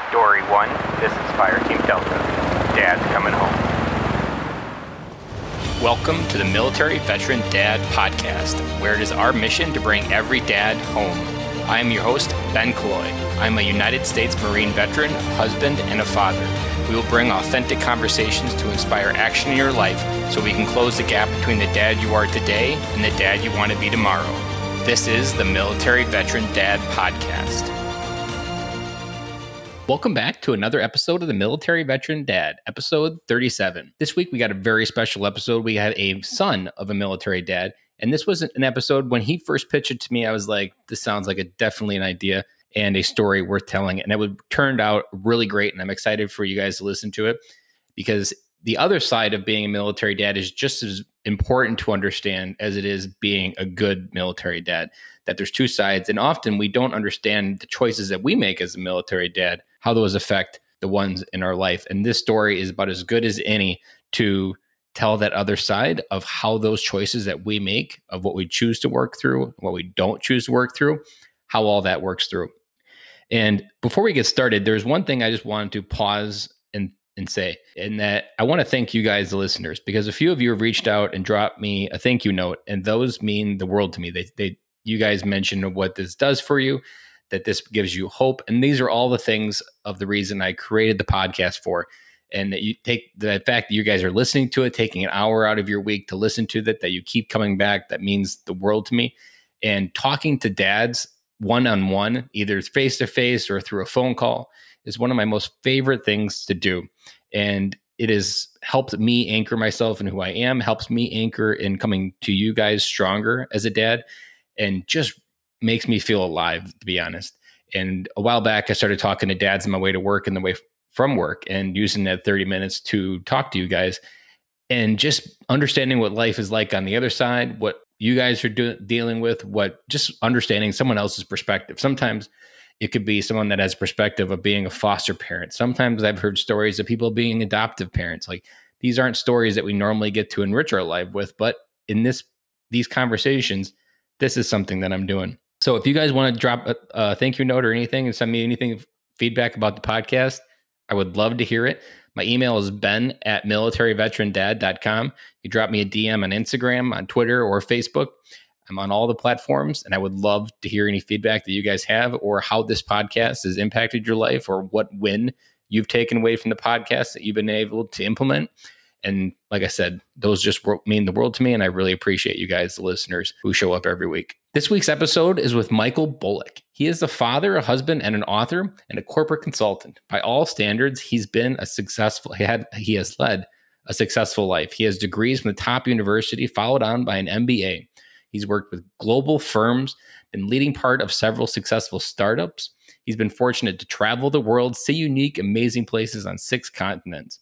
Story 1, this is Fireteam Delta. Dad's coming home. Welcome to the Military Veteran Dad Podcast, where it is our mission to bring every dad home. I am your host, Ben Killoy. I'm a United States Marine veteran, husband, and a father. We will bring authentic conversations to inspire action in your life so we can close the gap between the dad you are today and the dad you want to be tomorrow. This is the Military Veteran Dad Podcast. Welcome back to another episode of the Military Veteran Dad, episode 37. This week, we got a very special episode. We had a son of a military dad, and this was an episode when he first pitched it to me. I was like, this sounds like definitely an idea and a story worth telling. And it turned out really great, and I'm excited for you guys to listen to it because the other side of being a military dad is just as important to understand as it is being a good military dad, that there's two sides. And often we don't understand the choices that we make as a military dad, how those affect the ones in our life. And this story is about as good as any to tell that other side of how those choices that we make, of what we choose to work through, what we don't choose to work through, how all that works through. And before we get started, there's one thing I just wanted to pause and say, and that I want to thank you guys, the listeners, because a few of you have reached out and dropped me a thank you note, and those mean the world to me. You guys mentioned what this does for you, that this gives you hope, and these are all the things of the reason I created the podcast for. And that you take the fact that you guys are listening to it, taking an hour out of your week to listen to that you keep coming back, that means the world to me. And talking to dads one-on-one, either face-to-face or through a phone call, is one of my most favorite things to do. And it has helped me anchor myself in who I am, helps me anchor in coming to you guys stronger as a dad, and just makes me feel alive, to be honest. And a while back, I started talking to dads on my way to work and the way from work, and using that 30 minutes to talk to you guys and just understanding what life is like on the other side, what you guys are dealing with, just understanding someone else's perspective. Sometimes it could be someone that has perspective of being a foster parent. Sometimes I've heard stories of people being adoptive parents. Like, these aren't stories that we normally get to enrich our life with, but in these conversations, this is something that I'm doing. So if you guys want to drop a thank you note or anything and send me anything, feedback about the podcast, I would love to hear it. My email is ben@militaryveterandad.com. You drop me a DM on Instagram, on Twitter, or Facebook. I'm on all the platforms, and I would love to hear any feedback that you guys have, or how this podcast has impacted your life, or what win you've taken away from the podcast that you've been able to implement. And like I said, those just mean the world to me, and I really appreciate you guys, the listeners, who show up every week. This week's episode is with Michael Bulloch. He is a father, a husband, and an author, and a corporate consultant. By all standards, he has led a successful life. He has degrees from the top university, followed on by an MBA. He's worked with global firms, been leading part of several successful startups. He's been fortunate to travel the world, see unique, amazing places on 6 continents.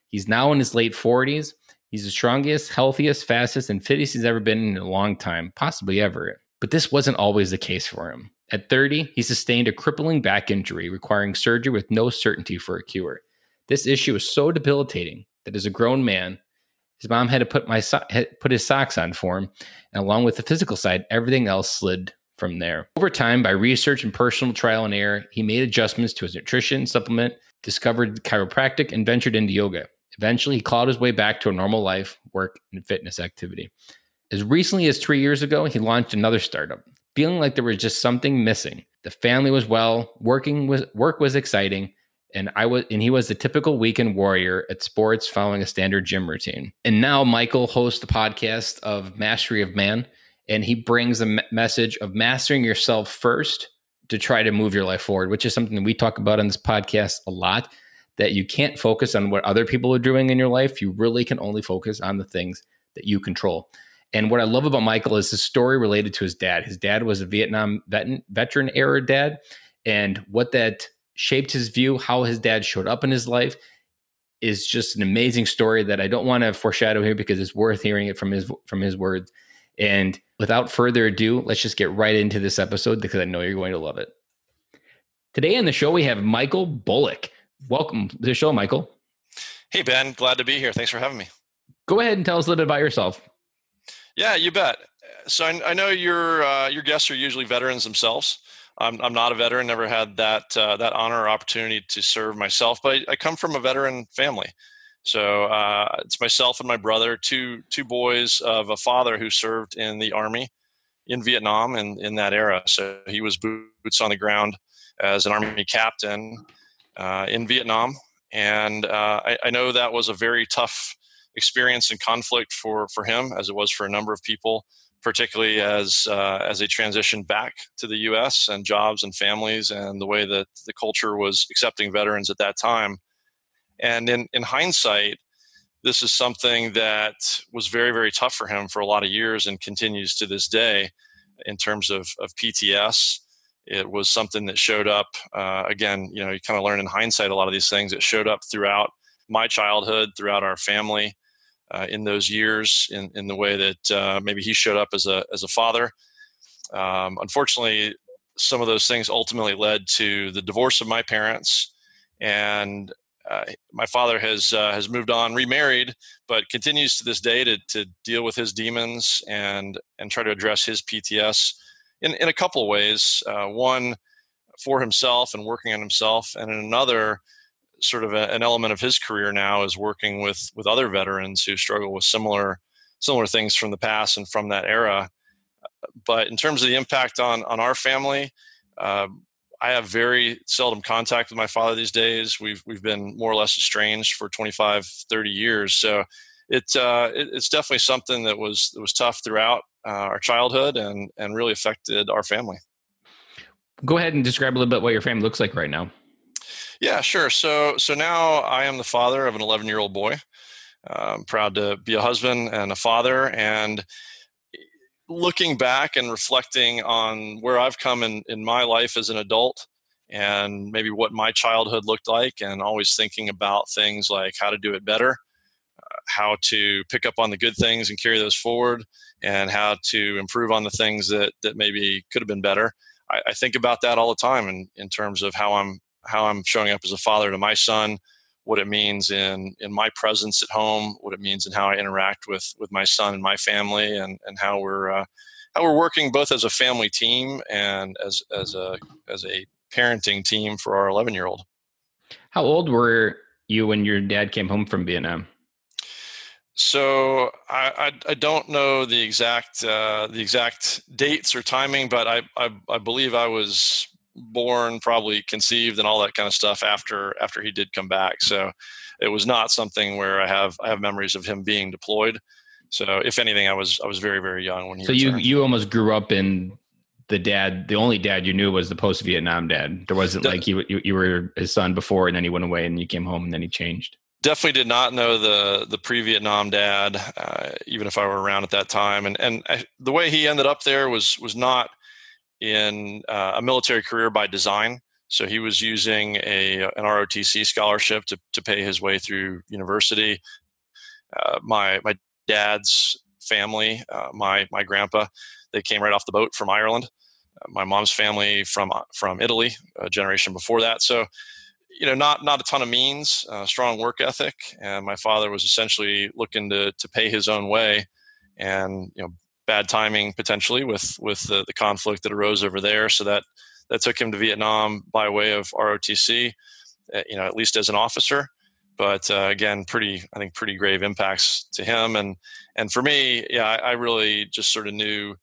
He's now in his late 40s. He's the strongest, healthiest, fastest, and fittest he's ever been in a long time, possibly ever. But this wasn't always the case for him. At 30, he sustained a crippling back injury, requiring surgery with no certainty for a cure. This issue was so debilitating that as a grown man, his mom had to put his socks on for him, and along with the physical side, everything else slid from there. Over time, by research and personal trial and error, he made adjustments to his nutrition, supplement, discovered chiropractic, and ventured into yoga. Eventually, he clawed his way back to a normal life, work, and fitness activity. As recently as 3 years ago, he launched another startup, feeling like there was just something missing. The family was well, work was exciting, and he was the typical weekend warrior at sports following a standard gym routine. And now Michael hosts the podcast of Mastery of Man, and he brings a message of mastering yourself first to try to move your life forward, which is something that we talk about on this podcast a lot, that you can't focus on what other people are doing in your life. You really can only focus on the things that you control. And what I love about Michael is his story related to his dad. His dad was a Vietnam veteran era dad, and what that shaped his view, how his dad showed up in his life, is just an amazing story that I don't want to foreshadow here because it's worth hearing it from his words. And without further ado, let's just get right into this episode because I know you're going to love it. Today on the show, we have Michael Bulloch. Welcome to the show, Michael. Hey, Ben. Glad to be here. Thanks for having me. Go ahead and tell us a little bit about yourself. Yeah, you bet. So I know your guests are usually veterans themselves. I'm not a veteran, never had that honor or opportunity to serve myself, but I come from a veteran family. So it's myself and my brother, two boys of a father who served in the Army in Vietnam and in that era. So he was boots on the ground as an Army captain in Vietnam. And I know that was a very tough experience and conflict for him, as it was for a number of people, particularly as they transitioned back to the U.S. and jobs and families, and the way that the culture was accepting veterans at that time. And in hindsight, this is something that was very, very tough for him for a lot of years and continues to this day in terms of PTS. It was something that showed up, again, you kind of learn in hindsight a lot of these things. It showed up throughout my childhood, throughout our family, in those years, in the way that maybe he showed up as a father. Unfortunately, some of those things ultimately led to the divorce of my parents, and my father has moved on, remarried, but continues to this day to deal with his demons and try to address his PTS in a couple of ways. One, for himself and working on himself, and in another, sort of an element of his career now is working with other veterans who struggle with similar things from the past and from that era. But in terms of the impact on our family, uh, I have very seldom contact with my father these days. We've been more or less estranged for 25, 30 years. So it's definitely something that was tough throughout our childhood and really affected our family. Go ahead and describe a little bit what your family looks like right now. Yeah, sure. So now I am the father of an 11-year-old boy. I'm proud to be a husband and a father. And looking back and reflecting on where I've come in my life as an adult, and maybe what my childhood looked like, and always thinking about things like how to do it better, how to pick up on the good things and carry those forward, and how to improve on the things that maybe could have been better. I think about that all the time in terms of how I'm showing up as a father to my son, what it means in my presence at home, what it means in how I interact with my son and my family, and how we're working both as a family team and as a parenting team for our 11-year-old. How old were you when your dad came home from Vietnam? So I don't know the exact dates or timing, but I believe I was born, probably conceived, and all that kind of stuff after he did come back. So it was not something where I have memories of him being deployed. So if anything, I was very, very young when he So returned. you almost grew up in the only dad you knew was the post Vietnam dad. There wasn't like you were his son before, and then he went away, and you came home, and then he changed. Definitely did not know the pre-Vietnam dad, even if I were around at that time. And the way he ended up there was not in a military career by design. So he was using an ROTC scholarship to pay his way through university. My dad's family, my grandpa, they came right off the boat from Ireland. My mom's family from Italy, a generation before that. So not a ton of means, strong work ethic, and my father was essentially looking to pay his own way, and bad timing potentially with the conflict that arose over there. So that took him to Vietnam by way of ROTC, at least as an officer. But again, I think pretty grave impacts to him, and for me, yeah, I really just sort of knew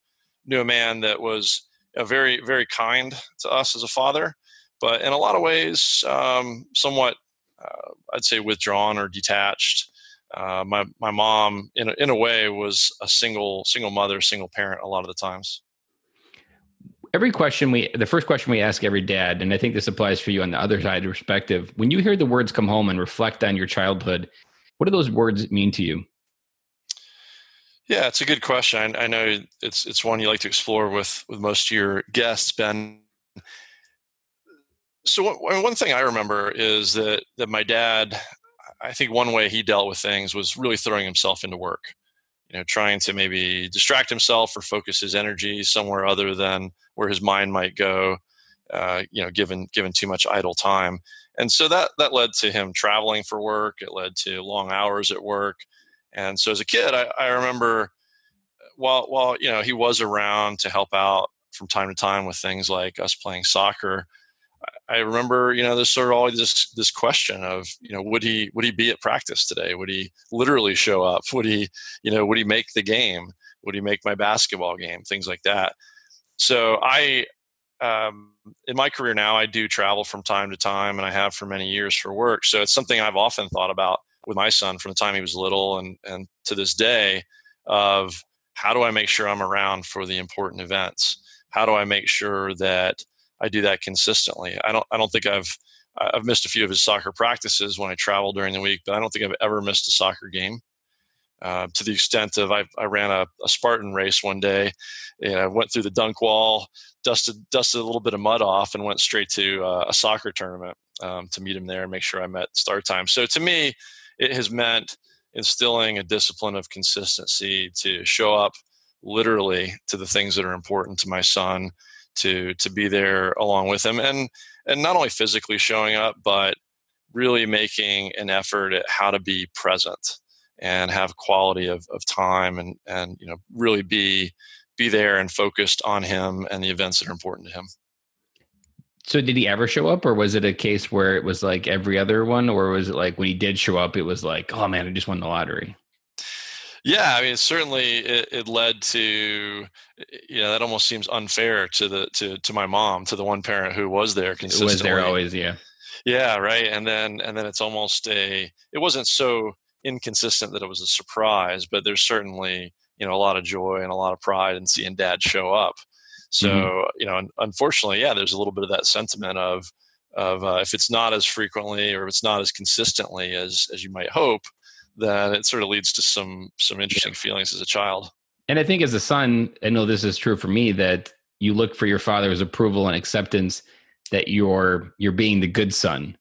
a man that was very, very kind to us as a father, but in a lot of ways, somewhat, I'd say, withdrawn or detached. My mom, in a way, was a single mother, single parent a lot of the times. The first question we ask every dad, and I think this applies for you on the other side of the perspective, when you hear the words "come home" and reflect on your childhood, what do those words mean to you? Yeah, it's a good question. I know it's one you like to explore with most of your guests, Ben. So one thing I remember is that my dad, I think one way he dealt with things was really throwing himself into work. Trying to maybe distract himself or focus his energy somewhere other than where his mind might go. Given too much idle time, and so that led to him traveling for work. It led to long hours at work, and so as a kid, I remember while he was around to help out from time to time with things like us playing soccer, I remember, there's sort of always this question of, would he be at practice today? Would he literally show up? Would he make the game? Would he make my basketball game? Things like that. So in my career now, I do travel from time to time, and I have for many years for work. So it's something I've often thought about with my son from the time he was little and to this day, of how do I make sure I'm around for the important events? How do I make sure that I do that consistently? I don't think I've missed a few of his soccer practices when I travel during the week, but I don't think I've ever missed a soccer game. To the extent of I ran a Spartan race one day, and I went through the dunk wall, dusted a little bit of mud off, and went straight to a soccer tournament to meet him there and make sure I met start time. So to me, it has meant instilling a discipline of consistency to show up literally to the things that are important to my son, to be there along with him, and not only physically showing up, but really making an effort at how to be present and have quality of time, and really be there and focused on him and the events that are important to him. So did he ever show up, or was it a case where it was like every other one, or was it like when he did show up, it was like, oh man, I just won the lottery? Yeah, I mean, certainly it led to, that almost seems unfair to my mom, to the one parent who was there consistently. Was there always, yeah. Yeah, right. And then it's almost it wasn't so inconsistent that it was a surprise, but there's certainly, a lot of joy and a lot of pride in seeing dad show up. So, unfortunately, yeah, there's a little bit of that sentiment of if it's not as frequently or if it's not as consistently as you might hope, then it sort of leads to some interesting feelings as a child. And I think as a son, I know this is true for me, that you look for your father's approval and acceptance that you're being the good son.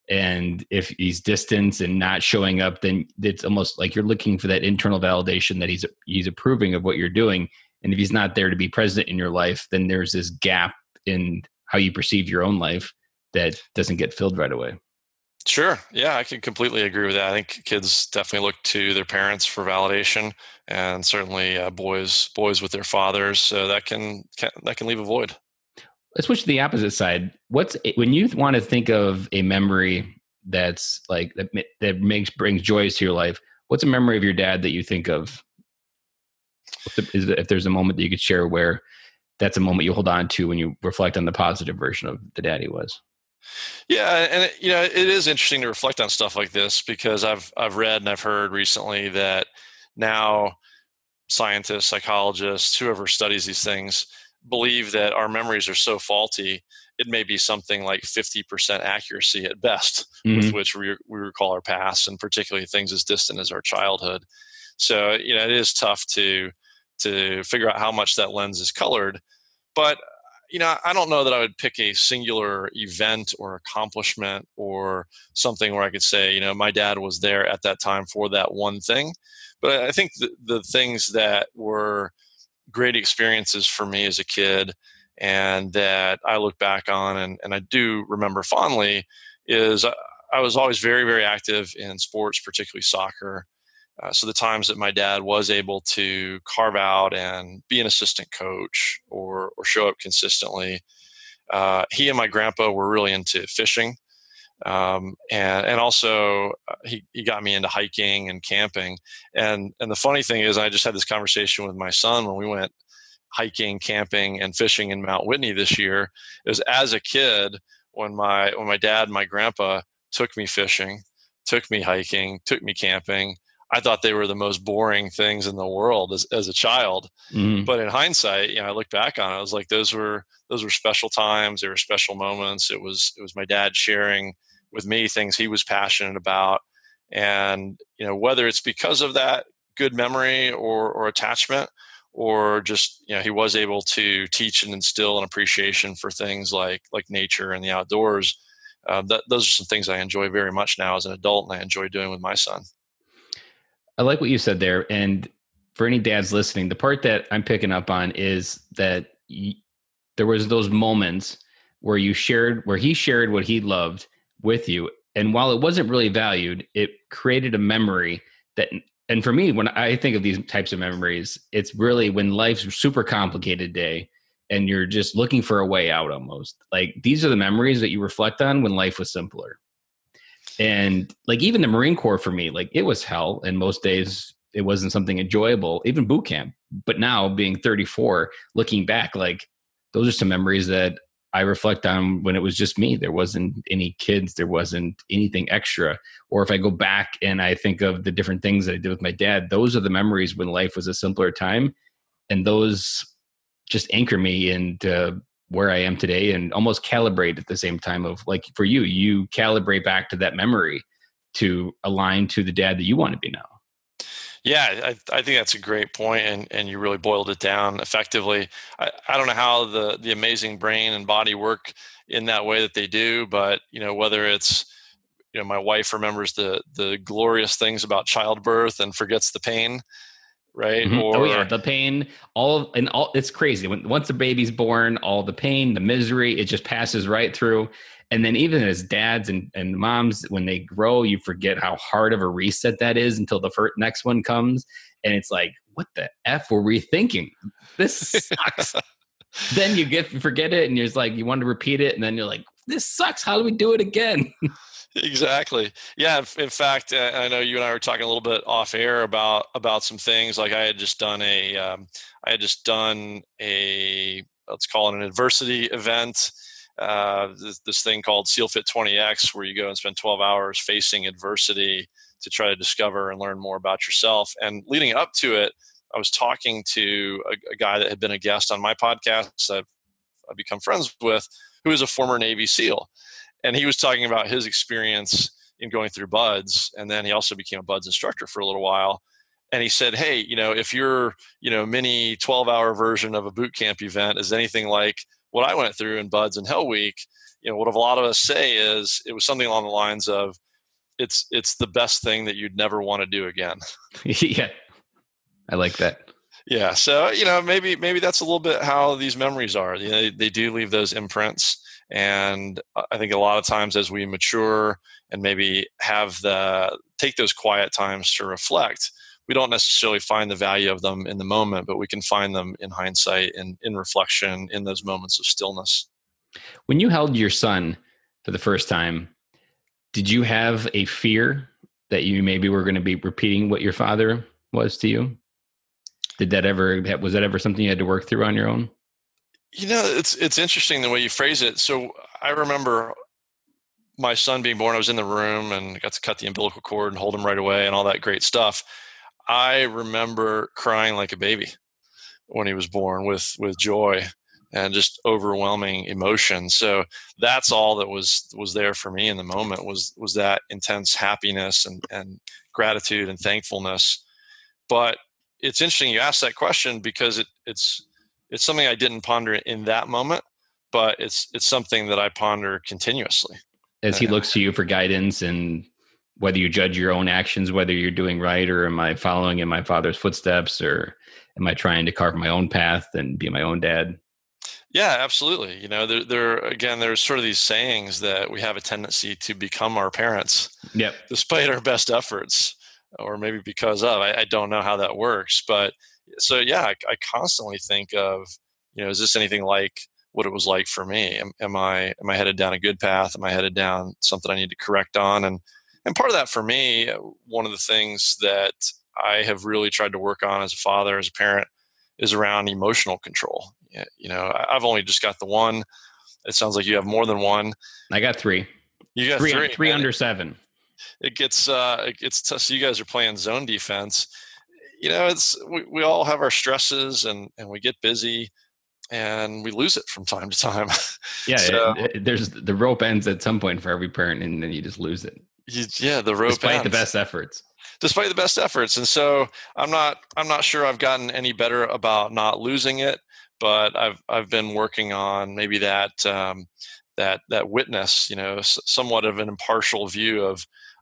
And if he's distant and not showing up, then it's almost like you're looking for that internal validation that he's approving of what you're doing. And if he's not there to be present in your life, then there's this gap in how you perceive your own life that doesn't get filled right away. Sure. Yeah, I can completely agree with that. I think kids definitely look to their parents for validation, and certainly boys with their fathers. So that can leave a void. Let's switch to the opposite side. When you want to think of a memory that's like that brings joys to your life, what's a memory of your dad that you think of? If there's a moment that you could share where that's a moment you hold on to when you reflect on the positive version of the dad he was. Yeah, and it is interesting to reflect on stuff like this, because I've read and I've heard recently that now scientists, psychologists, whoever studies these things, believe that our memories are so faulty, it may be something like 50% accuracy at best, with which we recall our past, and particularly things as distant as our childhood. So, it is tough to figure out how much that lens is colored. But, I don't know that I would pick a singular event or accomplishment or something where I could say, my dad was there at that time for that one thing. But I think the things that were great experiences for me as a kid, and that I look back on and I do remember fondly, is I was always very, very active in sports, particularly soccer. So the times that my dad was able to carve out and be an assistant coach or show up consistently, he and my grandpa were really into fishing. And also he got me into hiking and camping. And the funny thing is, I just had this conversation with my son when we went hiking, camping, and fishing in Mount Whitney this year. It was as a kid when my dad and my grandpa took me fishing, took me hiking, took me camping. I thought they were the most boring things in the world as a child. But in hindsight, I look back on it, I was like, those were special times. They were special moments. It was my dad sharing with me things he was passionate about. And, whether it's because of that good memory or attachment, or just, he was able to teach and instill an appreciation for things like nature and the outdoors. Those are some things I enjoy very much now as an adult, and I enjoy doing with my son. I like what you said there. And for any dads listening, the part that I'm picking up on is that there was those moments where he shared what he loved with you. And while it wasn't really valued, it created a memory that, and for me, when I think of these types of memories, it's really when life's super complicated day and you're just looking for a way out almost. Like these are the memories that you reflect on when life was simpler. And like even the Marine Corps for me, like it was hell. And most days it wasn't something enjoyable, even boot camp. But now being 34, looking back, like those are some memories that I reflect on when it was just me. There wasn't any kids, there wasn't anything extra. Or if I go back and I think of the different things that I did with my dad, those are the memories when life was a simpler time. And those just anchor me into where I am today and almost calibrate at the same time of like for you, you calibrate back to that memory to align to the dad that you want to be now. Yeah, I think that's a great point, and you really boiled it down effectively. I don't know how the amazing brain and body work in that way that they do, but whether it's my wife remembers the glorious things about childbirth and forgets the pain, right? Mm-hmm. Oh yeah, the pain, all it's crazy. Once a baby's born, all the pain, the misery, it just passes right through. And then even as dads and moms, when they grow, you forget how hard of a reset that is until the next one comes. And it's like, what the F were we thinking? This sucks. Then you forget it and you're just like, you want to repeat it. And then you're like, this sucks. How do we do it again? Exactly. Yeah. In fact, I know you and I were talking a little bit off air about some things. Like I had just done a let's call it an adversity event. This thing called SEAL Fit 20X, where you go and spend 12 hours facing adversity to try to discover and learn more about yourself. And leading up to it, I was talking to a guy that had been a guest on my podcast. I've become friends with, who is a former Navy SEAL. And he was talking about his experience in going through BUDS. And then he also became a BUDS instructor for a little while. And he said, hey, if your, mini 12-hour version of a boot camp event is anything like what I went through in BUDS and Hell Week, what a lot of us say is it was something along the lines of, it's the best thing that you'd never want to do again. Yeah, I like that. Yeah. So, maybe that's a little bit how these memories are. They do leave those imprints. And I think a lot of times as we mature and maybe take those quiet times to reflect, we don't necessarily find the value of them in the moment, but we can find them in hindsight and in reflection in those moments of stillness. When you held your son for the first time, did you have a fear that you maybe were going to be repeating what your father was to you? Was that ever something you had to work through on your own? It's interesting the way you phrase it. So I remember my son being born. I was in the room and got to cut the umbilical cord and hold him right away and all that great stuff. I remember crying like a baby when he was born with joy and just overwhelming emotion. So that's all that was there for me in the moment was that intense happiness and gratitude and thankfulness. But it's interesting you asked that question because it's something I didn't ponder in that moment, but it's something that I ponder continuously. As he looks to you for guidance and whether you judge your own actions, whether you're doing right, or am I following in my father's footsteps, or am I trying to carve my own path and be my own dad? Yeah, absolutely. There's sort of these sayings that we have a tendency to become our parents, Yep. despite our best efforts, or maybe because of. I don't know how that works, but so yeah, I constantly think of, is this anything like what it was like for me? Am I headed down a good path? Am I headed down something I need to correct on? And part of that for me, one of the things that I have really tried to work on as a father, as a parent, is around emotional control. I've only just got the one. It sounds like you have more than one. I got three. You got three. Three under seven. It gets tough. So you guys are playing zone defense. We all have our stresses and we get busy and we lose it from time to time. Yeah, so, there's the rope ends at some point for every parent, and then you just lose it. The rope despite ends. the best efforts. Despite the best efforts, and so I'm not sure I've gotten any better about not losing it, but I've been working on maybe that witness, somewhat of an impartial view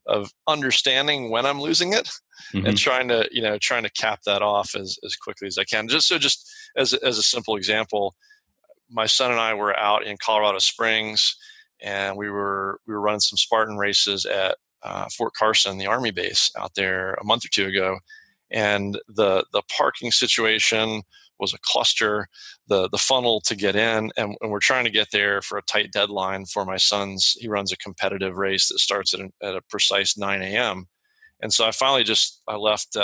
of understanding when I'm losing it, mm-hmm. and trying to cap that off as quickly as I can. Just as a simple example, my son and I were out in Colorado Springs, and we were running some Spartan races at Fort Carson, the Army base out there, a month or two ago. and the parking situation was a cluster. The funnel to get in, and we're trying to get there for a tight deadline for my son's. He runs a competitive race that starts at a precise 9 a.m. And so I finally I left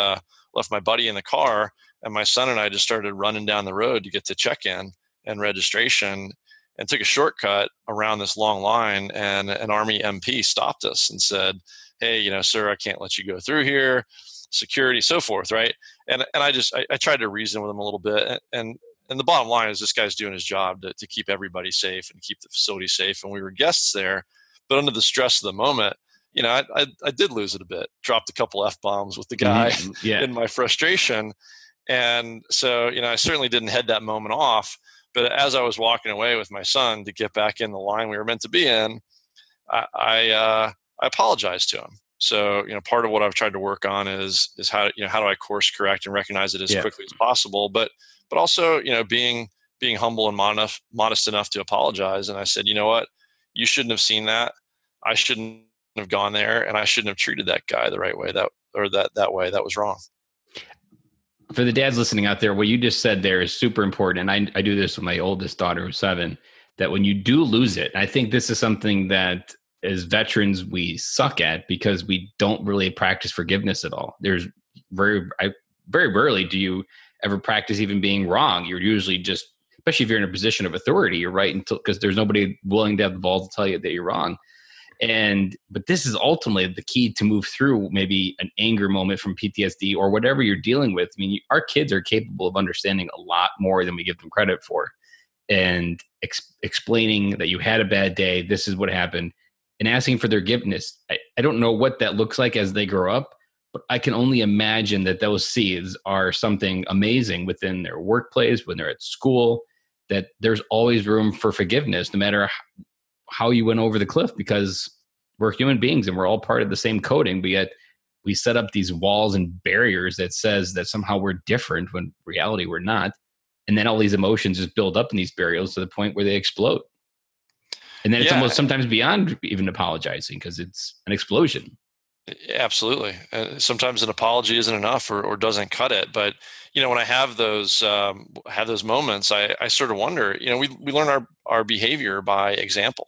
my buddy in the car, and my son and I just started running down the road to get to check-in and registration, and took a shortcut around this long line. And an Army MP stopped us and said, "Hey, sir, I can't let you go through here. Security, so forth." Right? And I tried to reason with him a little bit, and the bottom line is this guy's doing his job to keep everybody safe and keep the facility safe. And we were guests there, but under the stress of the moment, I did lose it a bit, dropped a couple F-bombs with the guy Yeah. in my frustration. And so, I certainly didn't head that moment off. But as I was walking away with my son to get back in the line we were meant to be in, I apologized to him. So, part of what I've tried to work on is how do I course correct and recognize it as quickly as possible, but also, being humble and modest enough to apologize. And I said, you know what, you shouldn't have seen that. I shouldn't have gone there, and I shouldn't have treated that guy the right way. That way. That was wrong. For the dads listening out there, what you just said there is super important. And I do this with my oldest daughter, who's 7, that when you do lose it, I think this is something that as veterans, we suck at because we don't really practice forgiveness at all. There's very rarely do you ever practice even being wrong. You're usually just, especially if you're in a position of authority, you're right because there's nobody willing to have the balls to tell you that you're wrong. But this is ultimately the key to move through maybe an anger moment from PTSD or whatever you're dealing with. I mean, our kids are capable of understanding a lot more than we give them credit for, and explaining that you had a bad day, this is what happened, and asking for their forgiveness. I don't know what that looks like as they grow up, but I can only imagine that those seeds are something amazing within their workplace, when they're at school, that there's always room for forgiveness, no matter how you went over the cliff, because we're human beings and we're all part of the same coding, but yet we set up these walls and barriers that says that somehow we're different when reality we're not. And then all these emotions just build up in these barriers to the point where they explode. And then it's almost sometimes beyond even apologizing because it's an explosion. Absolutely. Sometimes an apology isn't enough or doesn't cut it. But, when I have those moments, I sort of wonder, we learn our behavior by example.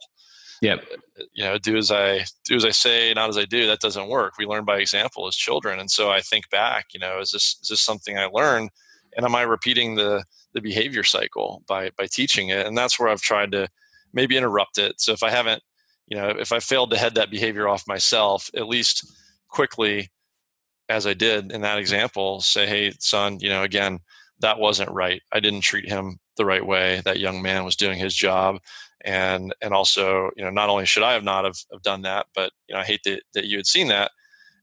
Yeah. Do as I say, not as I do. That doesn't work. We learn by example as children. And so I think back, is this something I learned? And am I repeating the behavior cycle by teaching it? And that's where I've tried to maybe interrupt it. So if I haven't, if I failed to head that behavior off myself, at least quickly, as I did in that example, say, "Hey, son, again, that wasn't right. I didn't treat him the right way. That young man was doing his job. And also, not only should I have not have done that, but, I hate that you had seen that."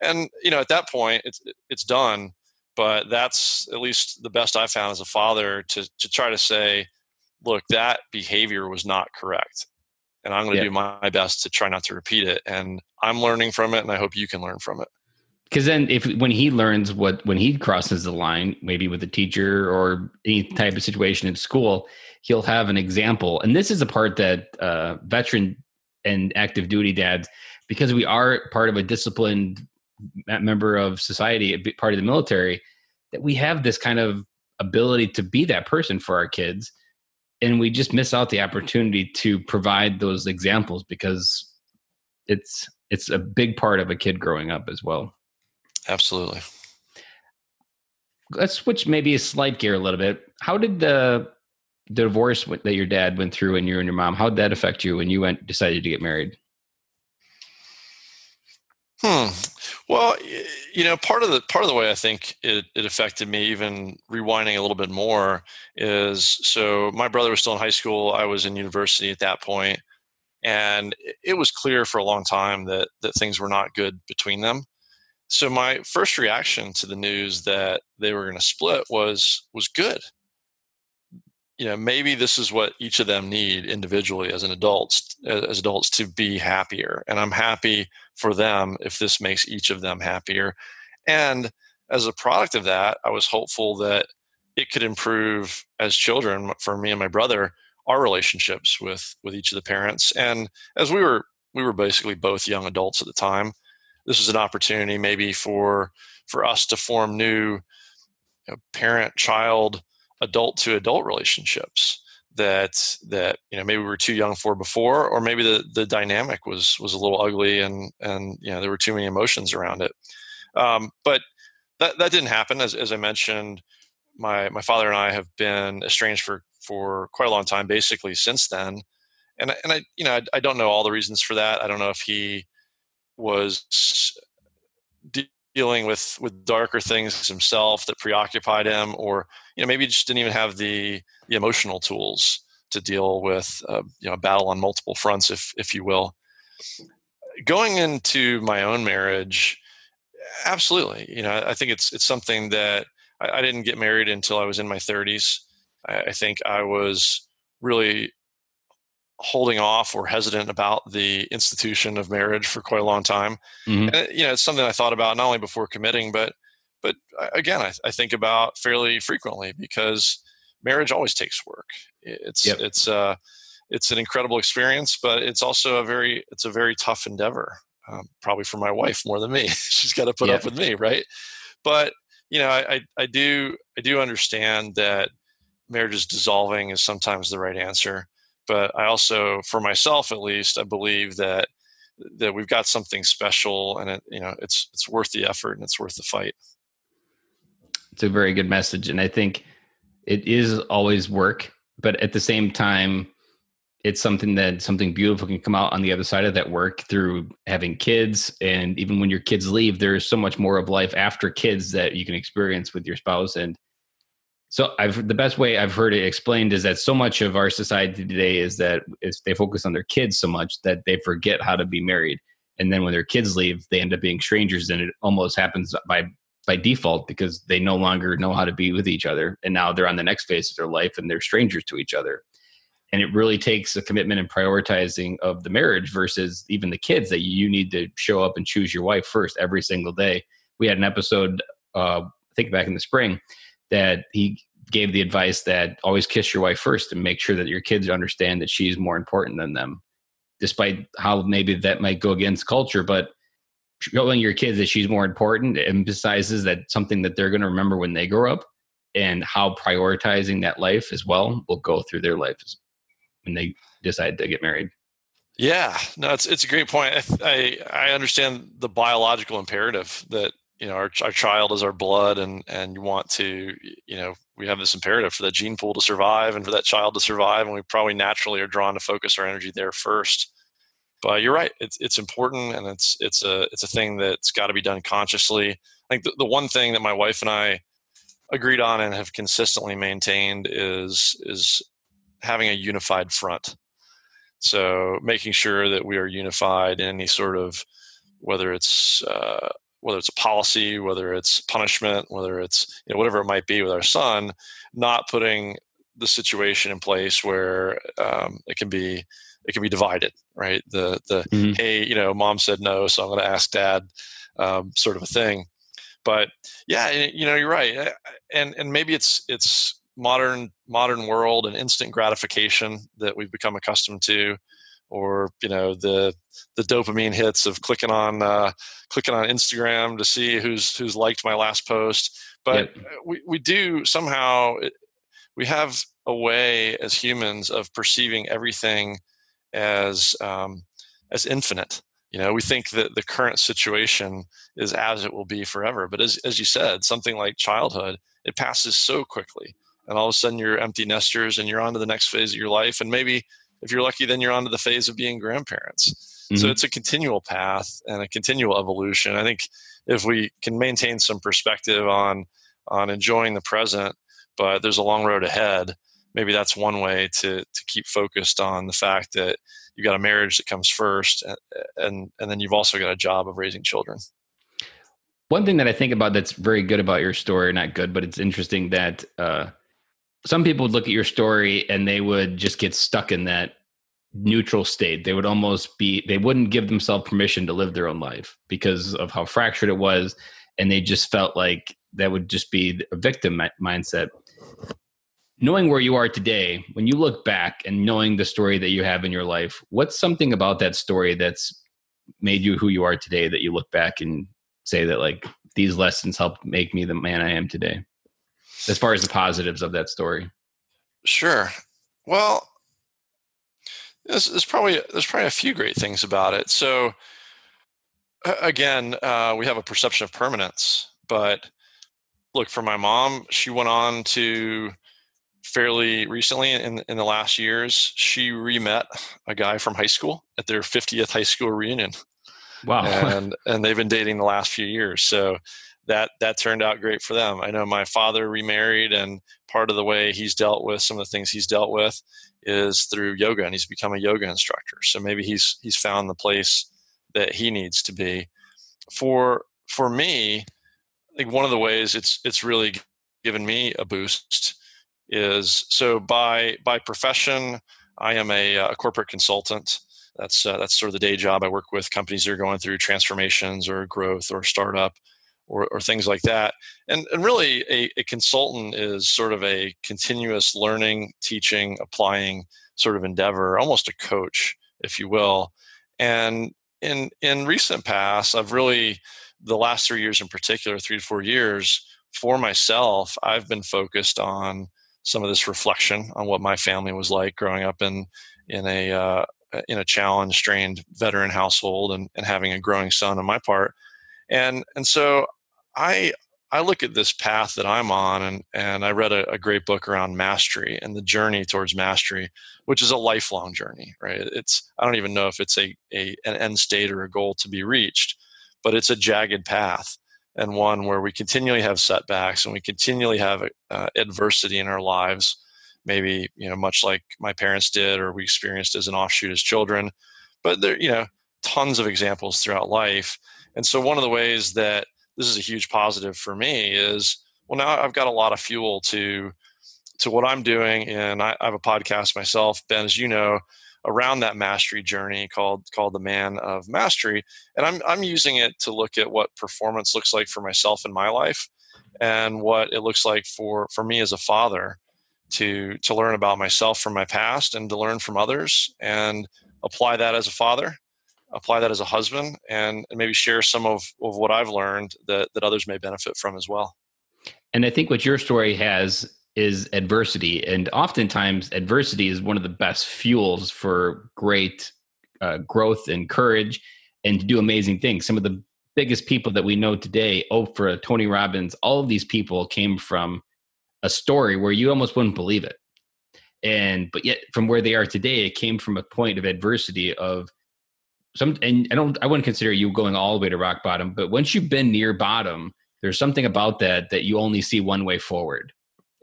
And, at that point, it's done. But that's at least the best I found as a father to try to say, look, that behavior was not correct. And I'm going to do my best to try not to repeat it. And I'm learning from it, and I hope you can learn from it. Because then when he learns when he crosses the line, maybe with a teacher or any type of situation in school, he'll have an example. And this is a part that veteran and active duty dads, because we are part of a disciplined member of society, part of the military, that we have this kind of ability to be that person for our kids. And we just miss out the opportunity to provide those examples because it's a big part of a kid growing up as well. Absolutely. Let's switch maybe a slight gear a little bit. How did the divorce that your dad went through and you and your mom, how did that affect you when you decided to get married? Well, part of the way I think it affected me, even rewinding a little bit more, is so my brother was still in high school. I was in university at that point, and it was clear for a long time that things were not good between them. So my first reaction to the news that they were going to split was good. Maybe this is what each of them need individually as adults to be happier. And I'm happy for them if this makes each of them happier. And as a product of that, I was hopeful that it could improve as children for me and my brother, our relationships with each of the parents. And as we were basically both young adults at the time, this was an opportunity maybe for us to form new, parent child, adult to adult relationships that maybe we were too young for before, or maybe the dynamic was a little ugly, and there were too many emotions around it. But that didn't happen. As I mentioned, my father and I have been estranged for quite a long time, basically since then. And I don't know all the reasons for that. I don't know if he was dealing with darker things himself that preoccupied him, or maybe he just didn't even have the emotional tools to deal with a battle on multiple fronts, if you will. Going into my own marriage, absolutely. I think it's something that I didn't get married until I was in my 30s. I think I was really holding off or hesitant about the institution of marriage for quite a long time. Mm-hmm. And it's something I thought about not only before committing, but again, I think about fairly frequently, because marriage always takes work. Yep. It's an incredible experience, but it's also a very tough endeavor. Probably for my wife more than me. She's got to put up with me, right? But I do understand that marriages dissolving is sometimes the right answer. But I also, for myself at least, I believe that we've got something special, and it's worth the effort and it's worth the fight. It's a very good message, and I think it is always work, but at the same time, it's something beautiful can come out on the other side of that work through having kids. And even when your kids leave, there's so much more of life after kids that you can experience with your spouse. And so the best way I've heard it explained is that so much of our society today is they focus on their kids so much that they forget how to be married. And then when their kids leave, they end up being strangers, and it almost happens by default, because they no longer know how to be with each other. And now they're on the next phase of their life and they're strangers to each other. And it really takes a commitment and prioritizing of the marriage versus even the kids, that you need to show up and choose your wife first every single day. We had an episode, I think back in the spring, that he gave the advice that always kiss your wife first and make sure that your kids understand that she's more important than them, despite how maybe that might go against culture. But showing your kids that she's more important emphasizes that something that they're going to remember when they grow up, and how prioritizing that life as well will go through their lives when they decide to get married. Yeah, no, it's a great point. I understand the biological imperative that our child is our blood, and you want to we have this imperative for that gene pool to survive and for that child to survive, and we probably naturally are drawn to focus our energy there first. But you're right; it's important, and it's a thing that's got to be done consciously. I think the one thing that my wife and I agreed on and have consistently maintained is having a unified front. So making sure that we are unified in any sort of, whether it's a policy, whether it's punishment, whether it's whatever it might be with our son, not putting the situation in place where it can be divided, right? Mm-hmm. Hey, mom said no, so I'm going to ask dad, sort of a thing. But yeah, you're right, and maybe it's modern world and instant gratification that we've become accustomed to, or the dopamine hits of clicking on Instagram to see who's liked my last post. But Yep. we do somehow, we have a way as humans of perceiving everything as infinite. We think that the current situation is as it will be forever. But as you said, something like childhood, it passes so quickly. And all of a sudden you're empty nesters and you're on to the next phase of your life. And maybe if you're lucky, then you're on to the phase of being grandparents. Mm-hmm. So it's a continual path and a continual evolution. I think if we can maintain some perspective on enjoying the present, but there's a long road ahead, maybe that's one way to keep focused on the fact that you've got a marriage that comes first, and then you've also got a job of raising children. One thing that I think about that's very good about your story, not good, but it's interesting that some people would look at your story and they would just get stuck in that neutral state. They wouldn't give themselves permission to live their own life because of how fractured it was. And they just felt like that would just be a victim mindset. Knowing where you are today, when you look back and knowing the story that you have in your life, what's something about that story that's made you who you are today, that you look back and say that like these lessons helped make me the man I am today, as far as the positives of that story? Sure. Well, there's probably a few great things about it. So again, we have a perception of permanence, but look, for my mom, she went on to fairly recently in the last years, she re-met a guy from high school at their 50th high school reunion, Wow. and they've been dating the last few years. So that turned out great for them. I know my father remarried, and part of the way he's dealt with some of the things he's dealt with is through yoga, and he's become a yoga instructor. So maybe he's found the place that he needs to be. For me, I think one of the ways it's really given me a boost is, so by profession, I am a corporate consultant. That's sort of the day job. I work with companies that are going through transformations or growth or startup or things like that. And really, a consultant is sort of a continuous learning, teaching, applying sort of endeavor, almost a coach, if you will. And in recent past, I've really, the last 3 years in particular, 3 to 4 years, for myself, I've been focused on some of this reflection on what my family was like growing up in a challenged, strained veteran household, and having a growing son on my part. And so I I look at this path that I'm on, and I read a great book around mastery and the journey towards mastery, which is a lifelong journey, right? I don't even know if it's an end state or a goal to be reached, but it's a jagged path, and one where we continually have setbacks and we continually have adversity in our lives. Maybe, much like my parents did, or we experienced as an offshoot as children. But there, tons of examples throughout life. And so one of the ways that this is a huge positive for me is, well, now I've got a lot of fuel to what I'm doing. And I have a podcast myself, Ben, as you know, around that mastery journey called The Man of Mastery. And I'm using it to look at what performance looks like for myself in my life, and what it looks like for me as a father, to learn about myself from my past, and to learn from others, and apply that as a father, apply that as a husband, and maybe share some of what I've learned that others may benefit from as well. And I think what your story has is adversity. And oftentimes, adversity is one of the best fuels for great growth and courage, and to do amazing things. Some of the biggest people that we know today, Oprah, Tony Robbins, all of these people came from a story where you almost wouldn't believe it. But yet, from where they are today, it came from a point of adversity of some. And I wouldn't consider you going all the way to rock bottom, but once you've been near bottom, there's something about that you only see one way forward.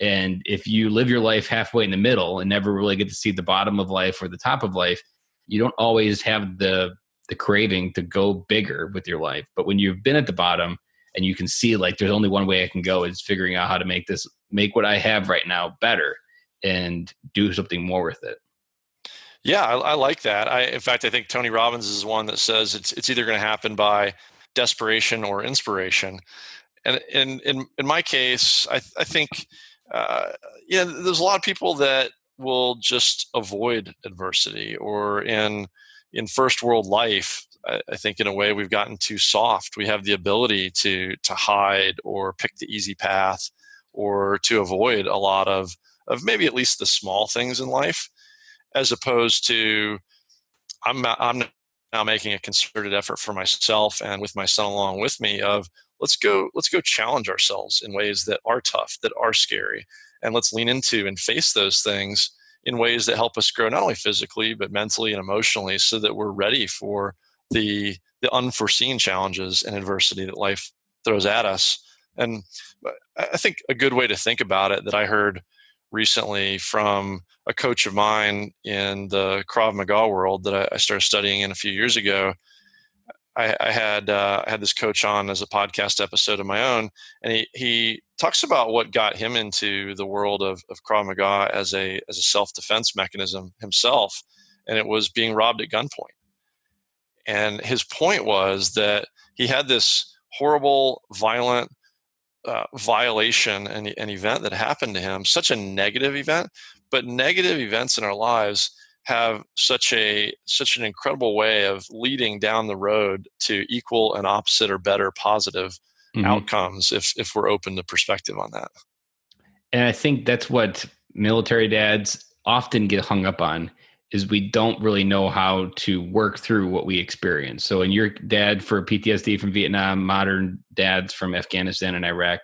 And if you live your life halfway in the middle and never really get to see the bottom of life or the top of life, you don't always have the craving to go bigger with your life. But when you've been at the bottom and you can see like there's only one way I can go, is figuring out how to make what I have right now better and do something more with it. Yeah, I like that. In fact, I think Tony Robbins is one that says it's either going to happen by desperation or inspiration. And in my case, I think, there's a lot of people that will just avoid adversity, or in first world life. I think in a way we've gotten too soft. We have the ability to hide, or pick the easy path, or to avoid a lot of maybe at least the small things in life, as opposed to, I'm now making a concerted effort for myself and with my son along with me, of let's go challenge ourselves in ways that are tough, that are scary, and let's lean into and face those things in ways that help us grow, not only physically but mentally and emotionally, so that we're ready for the unforeseen challenges and adversity that life throws at us. And I think a good way to think about it, that I heard recently from a coach of mine in the Krav Maga world that I started studying in a few years ago. I had this coach on as a podcast episode of my own, and he talks about what got him into the world of Krav Maga as a self-defense mechanism himself, and it was being robbed at gunpoint. And his point was that he had this horrible, violent violation and an event that happened to him, such a negative event. But negative events in our lives have such an incredible way of leading down the road to equal and opposite or better positive outcomes if we're open to perspective on that. And I think that's what military dads often get hung up on, is we don't really know how to work through what we experience. So in your dad for PTSD from Vietnam, modern dads from Afghanistan and Iraq,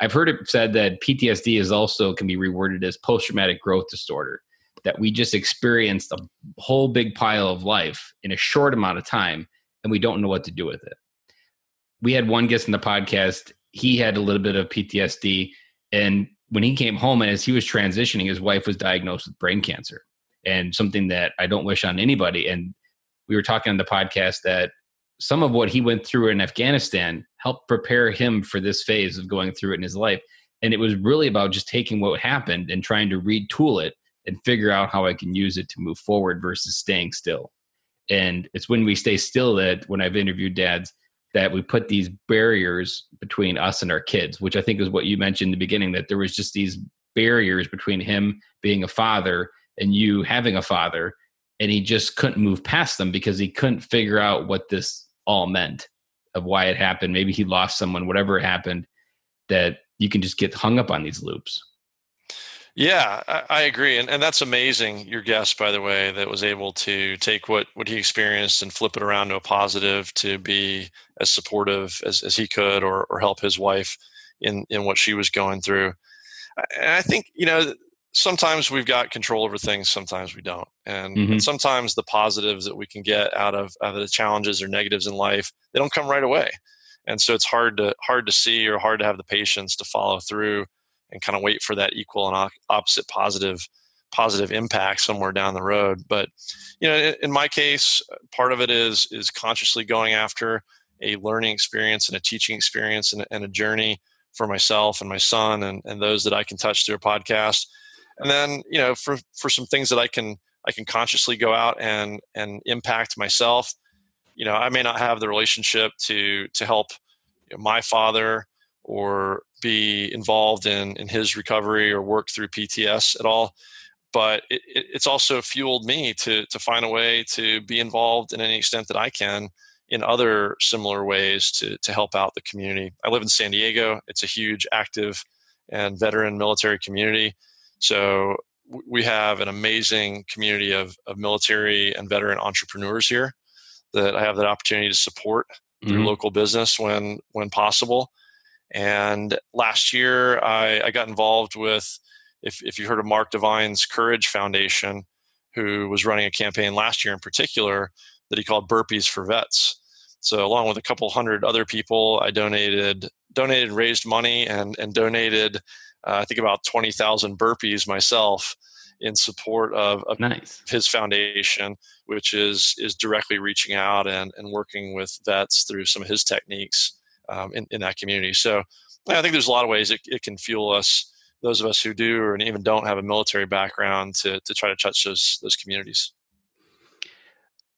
I've heard it said that PTSD is also can be reworded as post-traumatic growth disorder, that we just experienced a whole big pile of life in a short amount of time and we don't know what to do with it. We had one guest in the podcast. He had a little bit of PTSD, and when he came home and as he was transitioning, his wife was diagnosed with brain cancer, and something that I don't wish on anybody. And we were talking on the podcast that some of what he went through in Afghanistan helped prepare him for this phase of going through it in his life. And it was really about just taking what happened and trying to retool it and figure out how I can use it to move forward versus staying still. And it's when we stay still that when I've interviewed dads, that we put these barriers between us and our kids, which I think is what you mentioned in the beginning, that there was just these barriers between him being a father and you having a father, and he just couldn't move past them because he couldn't figure out what this all meant, of why it happened. Maybe he lost someone, whatever happened, that you can just get hung up on these loops. Yeah, I agree. And that's amazing. Your guest, by the way, that was able to take what he experienced and flip it around to a positive, to be as supportive as he could, or help his wife in what she was going through. And I think, sometimes we've got control over things, sometimes we don't. And sometimes the positives that we can get out of the challenges or negatives in life, they don't come right away. And so it's hard to see, or hard to have the patience to follow through and kind of wait for that equal and opposite positive impact somewhere down the road. But, in my case, part of it is consciously going after a learning experience and a teaching experience and a journey for myself and my son and those that I can touch through a podcast. And then, for some things that I can consciously go out and impact myself. I may not have the relationship to help my father or be involved in his recovery or work through PTS at all. But it's also fueled me to find a way to be involved in any extent that I can in other similar ways to help out the community. I live in San Diego. It's a huge active and veteran military community. So we have an amazing community of military and veteran entrepreneurs here that I have that opportunity to support through local business when possible. And last year, I got involved with, if you heard of Mark Devine's Courage Foundation, who was running a campaign last year in particular that he called Burpees for Vets. So along with a couple hundred other people, I donated, raised money, and donated, I think about 20,000 burpees myself in support of Nice. his foundation, which is directly reaching out and working with vets through some of his techniques in that community. So I think there's a lot of ways it can fuel us, those of us who do or even don't have a military background, to try to touch those communities.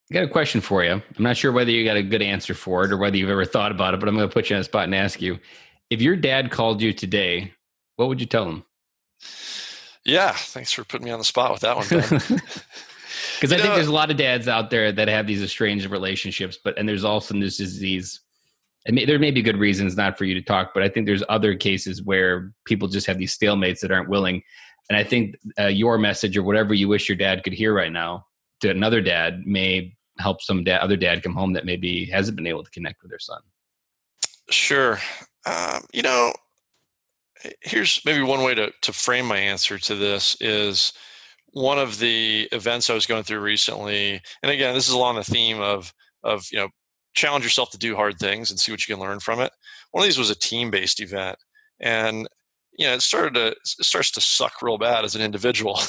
I got a question for you. I'm not sure whether you got a good answer for it or whether you've ever thought about it, but I'm going to put you on the spot and ask you. If your dad called you today, what would you tell him? Yeah, thanks for putting me on the spot with that one, Ben. Because I think there's a lot of dads out there that have these estranged relationships, and there's also this disease. And there may be good reasons not for you to talk, but I think there's other cases where people just have these stalemates that aren't willing. And I think your message, or whatever you wish your dad could hear right now, to another dad may help some other dad come home that maybe hasn't been able to connect with their son. Sure. Here's maybe one way to frame my answer to this is one of the events I was going through recently. And again, this is along the theme of challenge yourself to do hard things and see what you can learn from it. One of these was a team-based event, and it starts to suck real bad as an individual.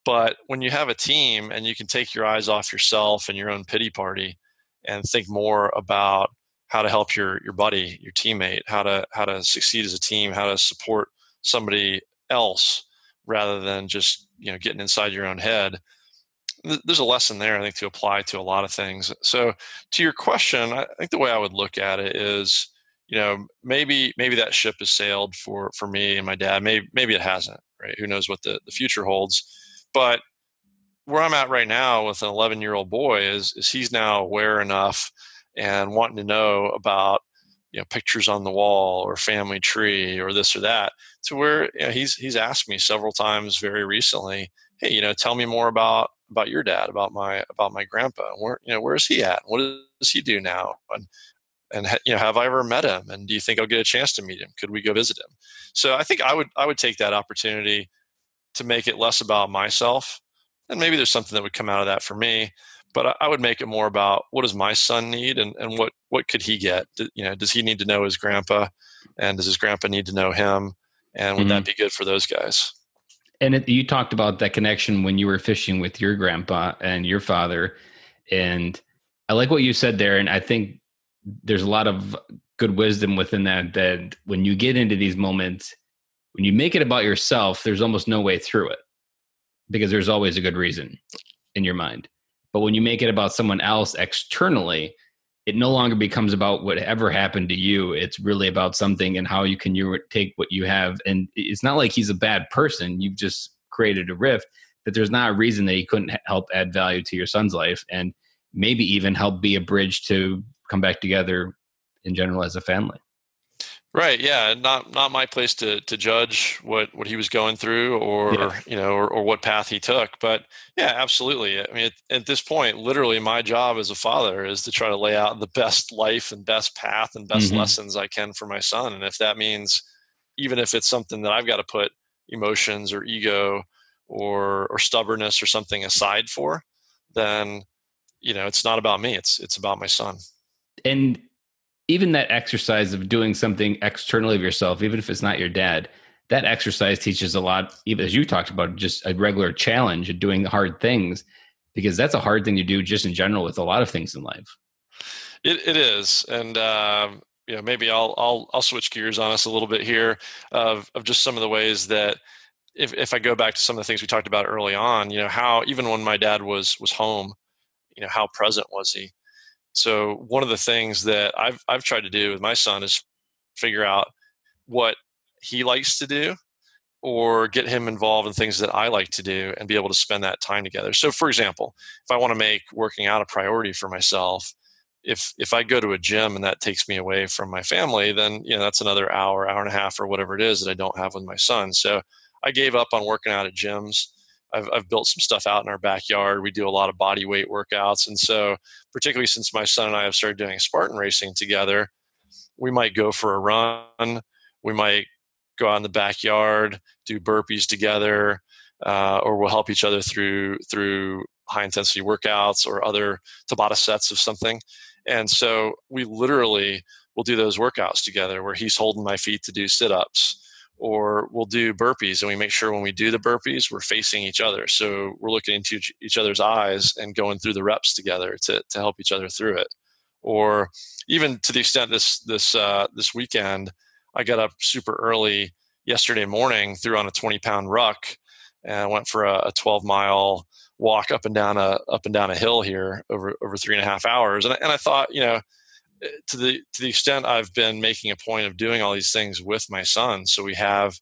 But when you have a team and you can take your eyes off yourself and your own pity party and think more about how to help your buddy, your teammate, how to succeed as a team, how to support somebody else rather than just getting inside your own head. There's a lesson there, I think, to apply to a lot of things. So to your question, I think the way I would look at it is, maybe that ship has sailed for me and my dad. Maybe it hasn't, right? Who knows what the future holds. But where I'm at right now with an 11-year-old boy is he's now aware enough and wanting to know about, pictures on the wall or family tree or this or that, to where, he's asked me several times very recently, hey, tell me more about your dad, about my grandpa. Where is he at? What does he do now? And have I ever met him? And do you think I'll get a chance to meet him? Could we go visit him? So I think I would take that opportunity to make it less about myself. And maybe there's something that would come out of that for me, but I would make it more about what does my son need, and what could he get? Does he need to know his grandpa, and does his grandpa need to know him? And would that be good for those guys? And you talked about that connection when you were fishing with your grandpa and your father. And I like what you said there. And I think there's a lot of good wisdom within that when you get into these moments, when you make it about yourself, there's almost no way through it because there's always a good reason in your mind. But when you make it about someone else externally, it no longer becomes about whatever happened to you. It's really about something and how you take what you have. And it's not like he's a bad person. You've just created a rift, but there's not a reason that he couldn't help add value to your son's life and maybe even help be a bridge to come back together in general as a family. Right. Yeah. Not my place to judge what he was going through, or, or what path he took. But yeah, absolutely. I mean, at this point, literally my job as a father is to try to lay out the best life and best path and best lessons I can for my son. And if that means, even if it's something that I've got to put emotions or ego or stubbornness or something aside for, then, it's not about me. It's about my son. And even that exercise of doing something externally of yourself, even if it's not your dad, that exercise teaches a lot, even as you talked about, just a regular challenge of doing hard things, because that's a hard thing to do just in general with a lot of things in life. It is. And, maybe I'll switch gears on us a little bit here of just some of the ways that if I go back to some of the things we talked about early on, how even when my dad was home, how present was he? So one of the things that I've tried to do with my son is figure out what he likes to do, or get him involved in things that I like to do and be able to spend that time together. So for example, if I want to make working out a priority for myself, if I go to a gym and that takes me away from my family, then that's another hour and a half or whatever it is that I don't have with my son. So I gave up on working out at gyms. I've built some stuff out in our backyard. We do a lot of body weight workouts. And so particularly since my son and I have started doing Spartan racing together, we might go for a run. We might go out in the backyard, do burpees together, or we'll help each other through high intensity workouts or other Tabata sets of something. And so we literally will do those workouts together where he's holding my feet to do sit-ups, or we'll do burpees, and we make sure when we do the burpees, we're facing each other. So we're looking into each other's eyes and going through the reps together to help each other through it. Or even to the extent this weekend, I got up super early yesterday morning, threw on a 20-pound ruck, and I went for a 12-mile walk up and down a hill here over 3.5 hours. And I thought, to the extent I've been making a point of doing all these things with my son, so we have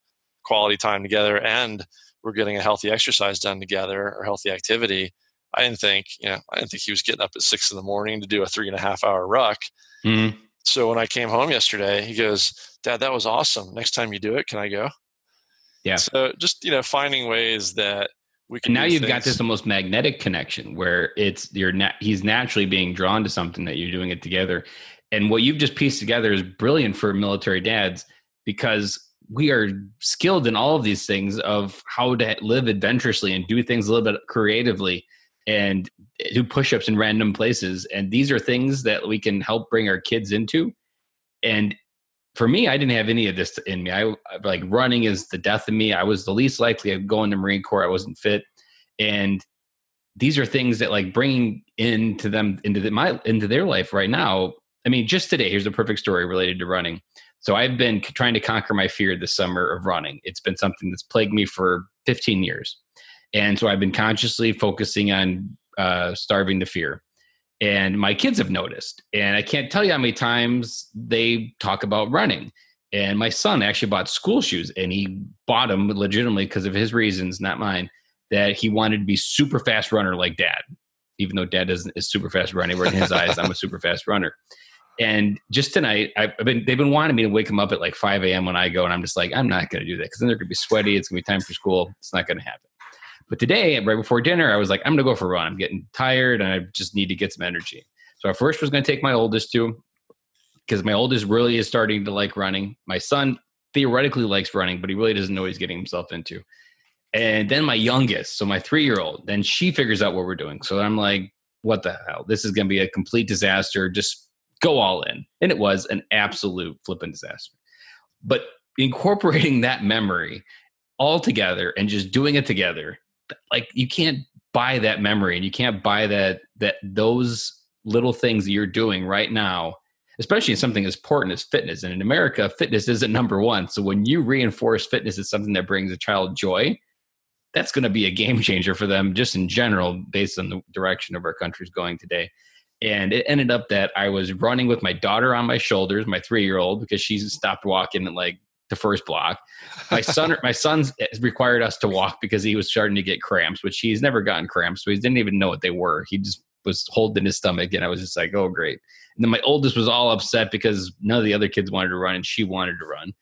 quality time together and we're getting a healthy exercise done together, or healthy activity. I didn't think he was getting up at 6 a.m. to do a 3.5-hour ruck. Mm-hmm. So when I came home yesterday, he goes, "Dad, that was awesome. Next time you do it, can I go?" Yeah. So just, finding ways that we can. And now do you've things. got this almost magnetic connection where he's naturally being drawn to something that you're doing it together. And what you've just pieced together is brilliant for military dads, because we are skilled in all of these things of how to live adventurously and do things a little bit creatively and do push-ups in random places. And these are things that we can help bring our kids into. And for me, I didn't have any of this in me. I like, running is the death of me. I was the least likely to go in the Marine Corps. I wasn't fit. And these are things that, like, bringing into their life right now. I mean, just today, here's a perfect story related to running. So I've been trying to conquer my fear this summer of running. It's been something that's plagued me for 15 years. And so I've been consciously focusing on starving the fear. And my kids have noticed. And I can't tell you how many times they talk about running. And my son actually bought school shoes, and he bought them legitimately because of his reasons, not mine. that he wanted to be super fast runner like dad, even though dad is super fast running. In his eyes, I'm a super fast runner. And just tonight, they've been wanting me to wake them up at like 5 a.m. when I go, and I'm just like, I'm not going to do that because then they're going to be sweaty. It's going to be time for school. It's not going to happen. But today, right before dinner, I was like, I'm going to go for a run. I'm getting tired, and I just need to get some energy. So I first was going to take my oldest to, because my oldest really is starting to like running. My son theoretically likes running, but he really doesn't know what he's getting himself into. And then my youngest, so my 3-year-old, then she figures out what we're doing. So I'm like, what the hell? This is going to be a complete disaster. Just go all in. And it was an absolute flipping disaster. But incorporating that memory all together and just doing it together, like you can't buy that memory, and you can't buy that those little things that you're doing right now, especially in something as important as fitness. And in America, fitness isn't number one. So when you reinforce fitness as something that brings a child joy, that's going to be a game changer for them just in general, based on the direction of our country's going today. And it ended up that I was running with my daughter on my shoulders, my 3-year-old, because she stopped walking at like the first block. My son's required us to walk because he was starting to get cramps, which he's never gotten cramps. So he didn't even know what they were. He just was holding his stomach, and I was just like, oh, great. And then my oldest was all upset because none of the other kids wanted to run and she wanted to run.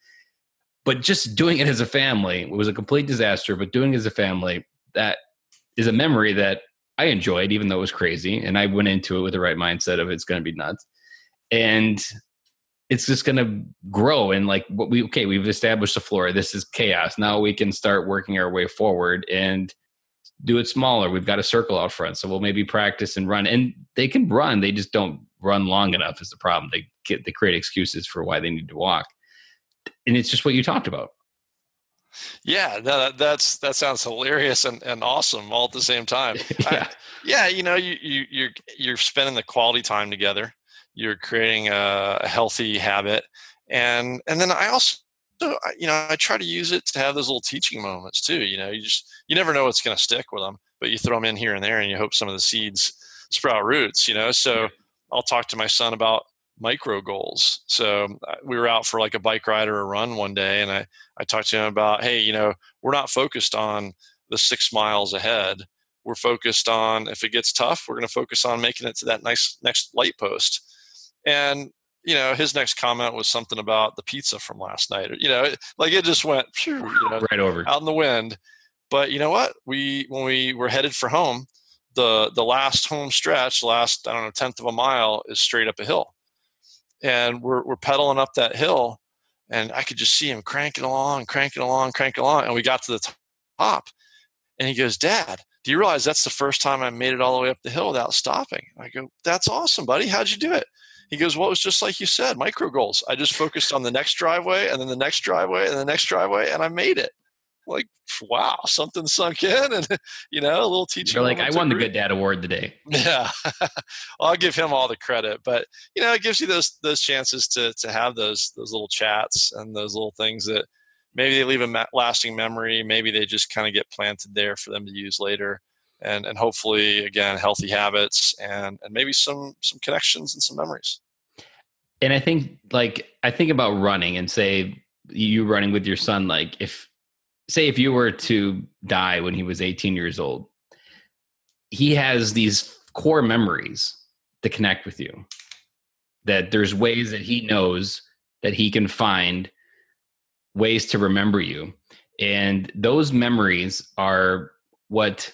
But just doing it as a family, it was a complete disaster, but doing it as a family, that is a memory that I enjoyed, even though it was crazy. And I went into it with the right mindset of it's going to be nuts. And it's just going to grow. And like we've established the floor. This is chaos. Now we can start working our way forward and do it smaller. We've got a circle out front. So we'll maybe practice and run. And they can run. They just don't run long enough is the problem. They create excuses for why they need to walk. And it's just what you talked about. Yeah, that sounds hilarious and awesome all at the same time. Yeah. You're spending the quality time together. You're creating a healthy habit, and then I also, I try to use it to have those little teaching moments too. You never know what's going to stick with them, but you throw them in here and there, and you hope some of the seeds sprout roots. So I'll talk to my son about micro goals. So we were out for like a bike ride or a run one day, and I talked to him about, hey, we're not focused on the 6 miles ahead. We're focused on, if it gets tough, we're going to focus on making it to that nice next light post. And his next comment was something about the pizza from last night. Like it just went right over out in the wind. But you know what? When we were headed for home, the last home stretch, tenth of a mile is straight up a hill. And we're pedaling up that hill, and I could just see him cranking along. And we got to the top, and he goes, "Dad, do you realize that's the first time I made it all the way up the hill without stopping?" I go, "That's awesome, buddy. How'd you do it?" He goes, "Well, it was just like you said, micro goals. I just focused on the next driveway, and then the next driveway, and the next driveway, and I made it." Like, wow, something sunk in, and a little teaching. You're like, I won the Good Dad Award today. Yeah, I'll give him all the credit, but it gives you those chances to have those little chats and those little things that maybe they leave a lasting memory. Maybe they just kind of get planted there for them to use later, and hopefully, again, healthy habits and maybe some connections and some memories. And I think about running, and say you running with your son, like if you were to die when he was 18 years old, he has these core memories to connect with you, that there's ways that he knows that he can find ways to remember you. And those memories are what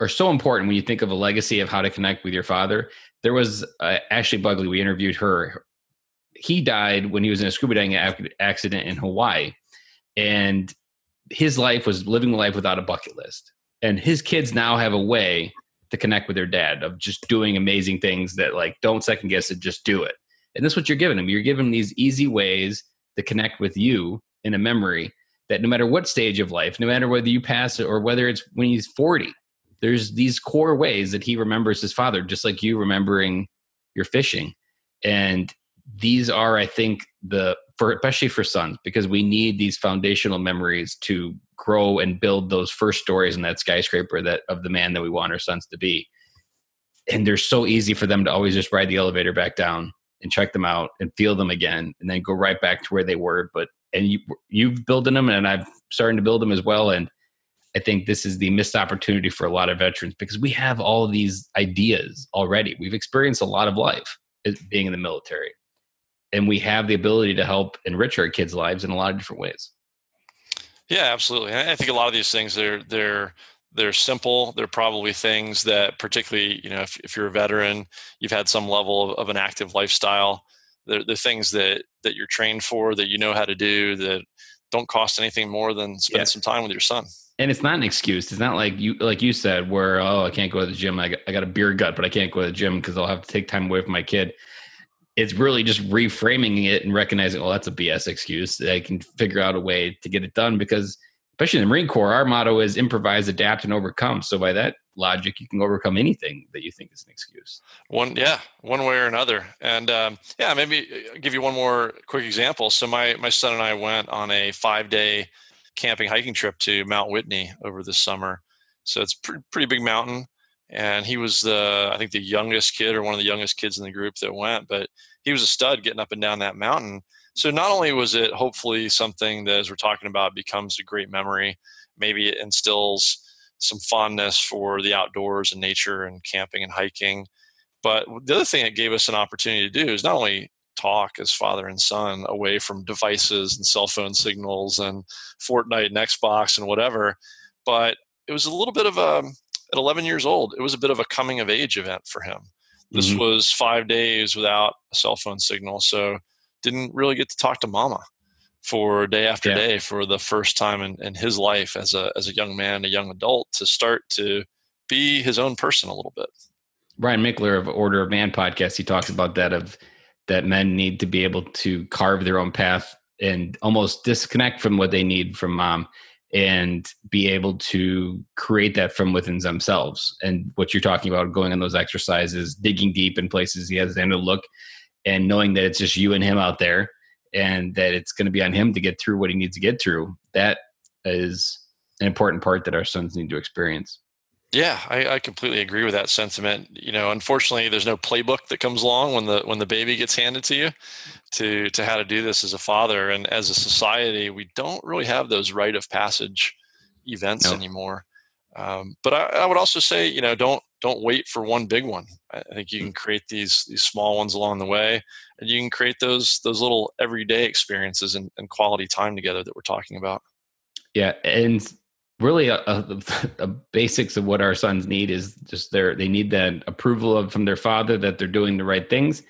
are so important when you think of a legacy of how to connect with your father. There was Ashley Bugley, we interviewed her. He died when he was in a scuba diving accident in Hawaii. And his life was living life without a bucket list. And his kids now have a way to connect with their dad, of just doing amazing things that, like, don't second guess it, just do it. And that's what you're giving them. You're giving them these easy ways to connect with you in a memory that no matter what stage of life, no matter whether you pass it or whether it's when he's 40, there's these core ways that he remembers his father, just like you remembering your fishing. And these are, I think, especially for sons, because we need these foundational memories to grow and build those first stories in that skyscraper of the man that we want our sons to be. And they're so easy for them to always just ride the elevator back down and check them out and feel them again, and then go right back to where they were. You've built them, and I've started to build them as well. And I think this is the missed opportunity for a lot of veterans because we have all of these ideas already. We've experienced a lot of life being in the military, and we have the ability to help enrich our kids' lives in a lot of different ways. Yeah, absolutely. And I think a lot of these things they're simple. They're probably things that, particularly, if you're a veteran, you've had some level of an active lifestyle. They're things that you're trained for, that you know how to do, that don't cost anything more than spending Yeah. some time with your son. And it's not an excuse. It's not like you said, where, oh, I can't go to the gym. I got a beer gut, but I can't go to the gym because I'll have to take time away from my kid. It's really just reframing it and recognizing, oh, that's a BS excuse. I can figure out a way to get it done because, especially in the Marine Corps, our motto is improvise, adapt, and overcome. So by that logic, you can overcome anything that you think is an excuse. One way or another. And maybe I'll give you one more quick example. So my son and I went on a 5-day camping hiking trip to Mount Whitney over this summer. So it's pretty big mountain. And he was I think the youngest kid, or one of the youngest kids in the group that went, but he was a stud getting up and down that mountain. So not only was it hopefully something that, as we're talking about, becomes a great memory, maybe it instills some fondness for the outdoors and nature and camping and hiking. But the other thing it gave us an opportunity to do is not only talk as father and son away from devices and cell phone signals and Fortnite and Xbox and whatever, but it was a little bit of at 11 years old, it was a bit of a coming of age event for him. This Mm-hmm. was 5 days without a cell phone signal. So didn't really get to talk to mama for day after Yeah. day for the first time in his life as a young man, a young adult, to start to be his own person a little bit. Brian Mickler of Order of Man podcast, he talks about that men need to be able to carve their own path and almost disconnect from what they need from mom and be able to create that from within themselves. And what you're talking about, going on those exercises, digging deep in places he hasn't to look, and knowing that it's just you and him out there and that it's going to be on him to get through what he needs to get through. That is an important part that our sons need to experience. Yeah, I completely agree with that sentiment. Unfortunately, there's no playbook that comes along when the baby gets handed to you to how to do this as a father. And as a society, we don't really have those rite of passage events No. anymore. But I would also say, don't wait for one big one. I think you can create these small ones along the way, and you can create those little everyday experiences and quality time together that we're talking about. Yeah, and really, a basics of what our sons need is just they need that approval from their father that they're doing the right things,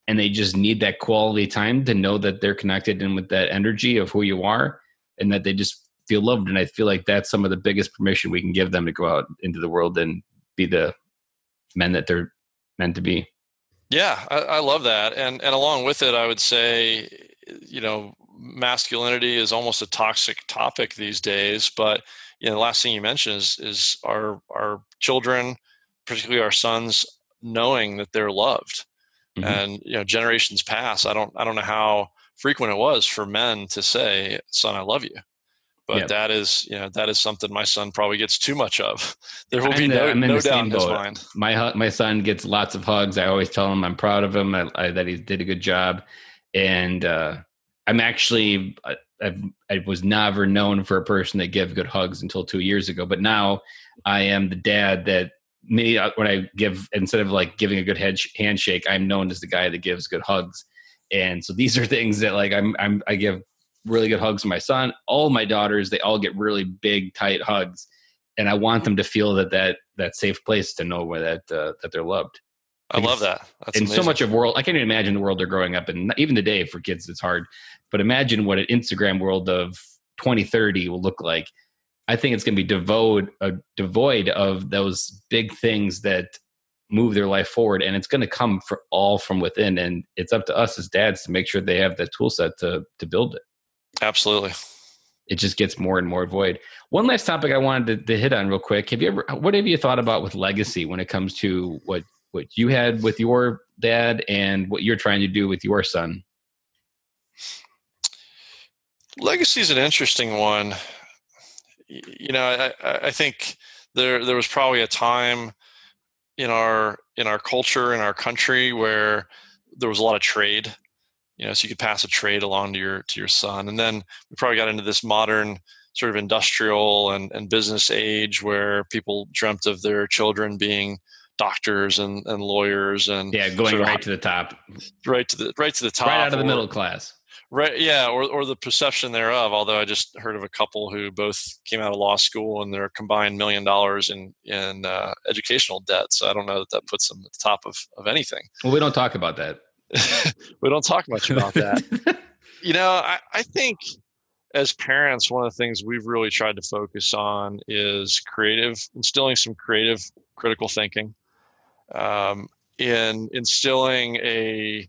and they just need that quality time to know that they're connected and with that energy of who you are, and that they just feel loved. And I feel like that's some of the biggest permission we can give them to go out into the world and be the men that they're meant to be. Yeah, I love that. And along with it, I would say, masculinity is almost a toxic topic these days. But the last thing you mentioned is our children, particularly our sons, knowing that they're loved. Mm-hmm. And generations past, I don't know how frequent it was for men to say, "Son, I love you." But Yeah, that is something my son probably gets too much of. There will be I'm in no the doubt same in his boat. mind. My son gets lots of hugs. I always tell him I'm proud of him, that he did a good job, and I'm actually I was never known for a person that gave good hugs until 2 years ago. But now I am the dad that when I give, instead of like giving a good handshake, I'm known as the guy that gives good hugs. And so these are things that like I give really good hugs to my son. All my daughters, they all get really big, tight hugs, and I want them to feel that safe place to know where that they're loved. I love Because that. That's in so amazing. much of world, I can't even imagine the world they're growing up in. Even today, for kids, it's hard. But imagine what an Instagram world of 2030 will look like. I think it's going to be devoid of those big things that move their life forward, and it's going to come all from within. And it's up to us as dads to make sure they have the tool set to build it. Absolutely. It just gets more and more void. One last topic I wanted to hit on real quick. What have you thought about with legacy when it comes to what you had with your dad and what you're trying to do with your son? Legacy is an interesting one. I think there was probably a time in our culture, in our country, where there was a lot of trade. So you could pass a trade along to your son, and then we probably got into this modern sort of industrial and business age where people dreamt of their children being doctors and lawyers and Yeah, going sort of right to the top, right to the right top, out of the middle or class. right, yeah, or the perception thereof. Although I just heard of a couple who both came out of law school and their combined $1 million in educational debt. So I don't know that puts them at the top of anything. Well, we don't talk about that. We don't talk much about that. I think as parents, one of the things we've really tried to focus on is instilling some creative, critical thinking, in instilling a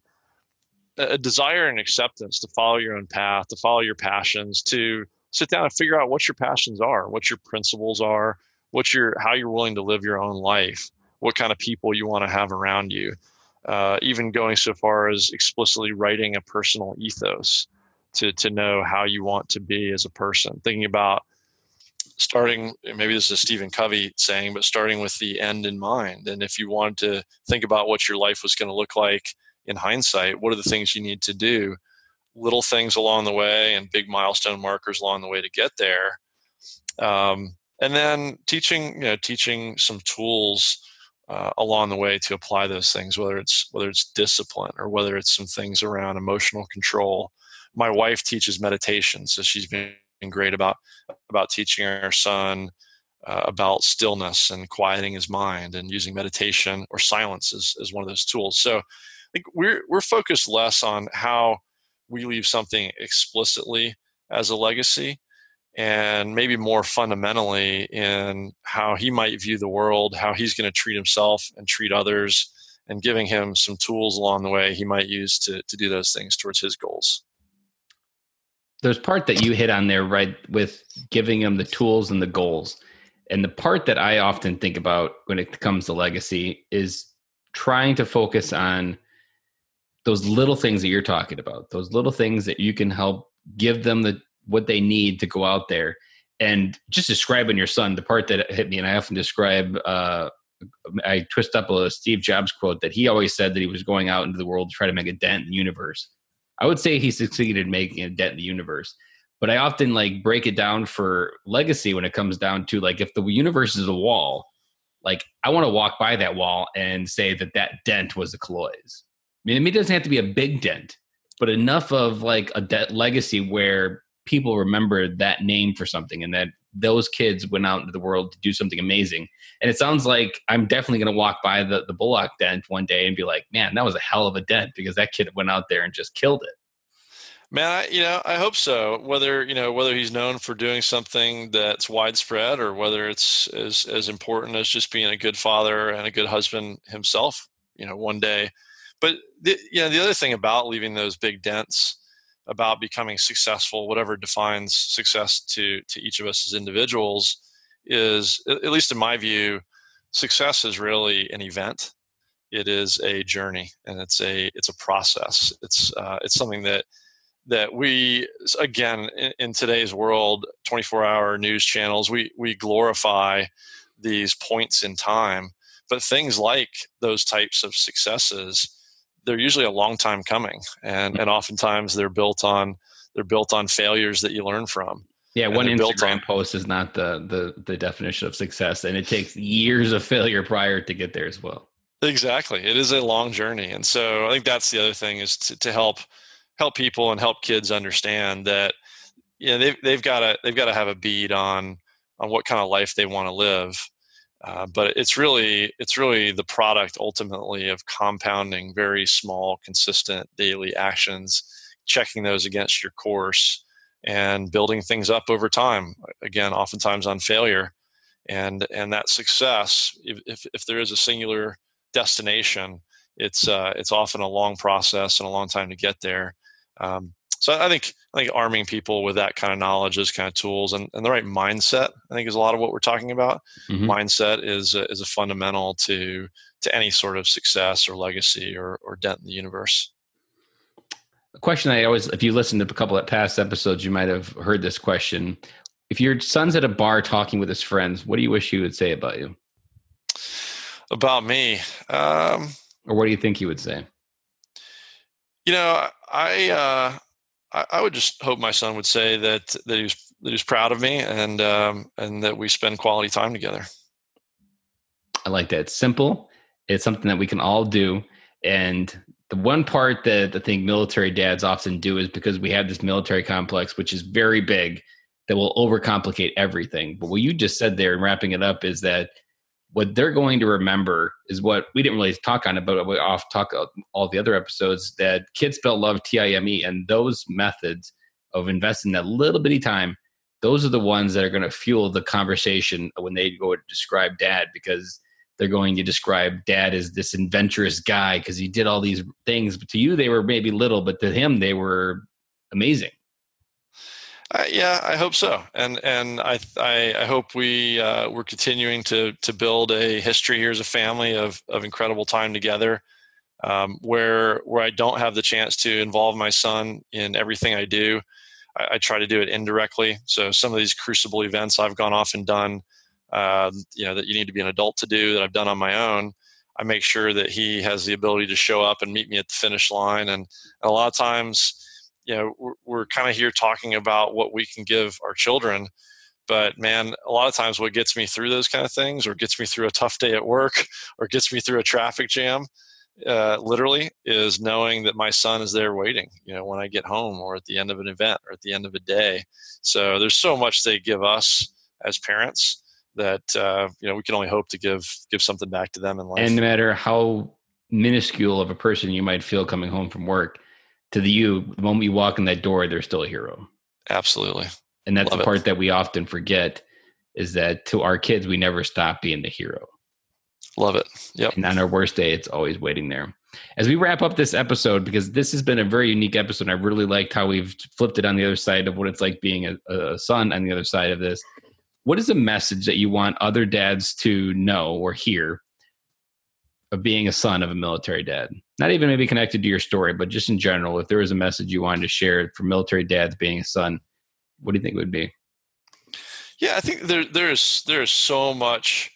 desire and acceptance to follow your own path, to follow your passions, to sit down and figure out what your passions are, what your principles are, how you're willing to live your own life, what kind of people you want to have around you. Even going so far as explicitly writing a personal ethos to know how you want to be as a person. Thinking about starting, maybe this is a Stephen Covey saying, but starting with the end in mind. And if you wanted to think about what your life was going to look like in hindsight, what are the things you need to do? Little things along the way and big milestone markers along the way to get there. And then teaching some tools along the way to apply those things, whether it's discipline or whether it's some things around emotional control. My wife teaches meditation, so she's been great about teaching our son about stillness and quieting his mind and using meditation or silence as one of those tools. So I think we're focused less on how we leave something explicitly as a legacy, and maybe more fundamentally in how he might view the world, how he's going to treat himself and treat others, and giving him some tools along the way he might use to do those things towards his goals. There's part that you hit on there, right, with giving them the tools and the goals. And the part that I often think about when it comes to legacy is trying to focus on those little things that you're talking about, those little things that you can help give them what they need to go out there. And just describing your son, the part that hit me, and I often describe, I twist up a Steve Jobs quote that he always said that he was going out into the world to try to make a dent in the universe. I would say he succeeded in making a dent in the universe, but I often break it down for legacy when it comes down to if the universe is a wall, I want to walk by that wall and say that dent was the Caloys. I mean, it doesn't have to be a big dent, but enough of a legacy where people remember that name for something, and that those kids went out into the world to do something amazing. And it sounds like I'm definitely going to walk by the Bulloch dent one day and be like, man, that was a hell of a dent, because that kid went out there and just killed it. Man, I hope so. Whether he's known for doing something that's widespread, or whether it's as important as just being a good father and a good husband himself, one day. But the other thing about leaving those big dents, about becoming successful, whatever defines success to each of us as individuals, is, at least in my view, success is really an event. It is a journey, and it's a process. It's something that we, again, in today's world, 24-hour news channels, we glorify these points in time, but things like those types of successes, they're usually a long time coming, and oftentimes they're built on failures that you learn from. Yeah, one Instagram post is not the definition of success, and it takes years of failure prior to get there as well. Exactly, it is a long journey, and so I think that's the other thing, is to help people and help kids understand that they've got to have a bead on what kind of life they want to live. But it's really the product ultimately of compounding very small, consistent daily actions, checking those against your course, and building things up over time. Again, oftentimes on failure, and that success, if there is a singular destination, it's often a long process and a long time to get there. So I think arming people with that kind of knowledge, those kind of tools, and the right mindset, I think, is a lot of what we're talking about. Mm-hmm. Mindset is a fundamental to any sort of success or legacy or dent in the universe. A question if you listened to a couple of past episodes, you might have heard this question. If your son's at a bar talking with his friends, what do you wish he would say about you? About me? Or what do you think he would say? I would just hope my son would say that he's proud of me, and that we spend quality time together. I like that. It's simple. It's something that we can all do. And the one part that I think military dads often do is because we have this military complex, which is very big, that will overcomplicate everything. But what you just said there and wrapping it up is that what they're going to remember is what we didn't really talk on it, but we off talk all the other episodes that kids spell love TIME, and those methods of investing that little bitty time, those are the ones that are going to fuel the conversation when they go to describe dad, because they're going to describe dad as this adventurous guy because he did all these things. But to you, they were maybe little, but to him, they were amazing. Yeah, I hope so, and I hope we're continuing to build a history here as a family of incredible time together, where I don't have the chance to involve my son in everything I do. I try to do it indirectly. So some of these crucible events I've gone off and done, that you need to be an adult to do, that I've done on my own. I make sure that he has the ability to show up and meet me at the finish line, and a lot of times, we're kind of here talking about what we can give our children. But man, a lot of times what gets me through those kind of things, or gets me through a tough day at work, or gets me through a traffic jam, literally, is knowing that my son is there waiting, when I get home, or at the end of an event, or at the end of a day. So there's so much they give us as parents that, we can only hope to give something back to them in life. And no matter how minuscule of a person you might feel coming home from work, to the moment you walk in that door, they're still a hero. Absolutely. And that's the part that we often forget, is that to our kids, we never stop being the hero. Love it. Yep. And on our worst day, it's always waiting there. As we wrap up this episode, because this has been a very unique episode, I really liked how we've flipped it on the other side of what it's like being a son on the other side of this. What is a message that you want other dads to know or hear of being a son of a military dad? Not even maybe connected to your story, but just in general, if there was a message you wanted to share for military dads being a son, what do you think it would be? Yeah, I think there's so much.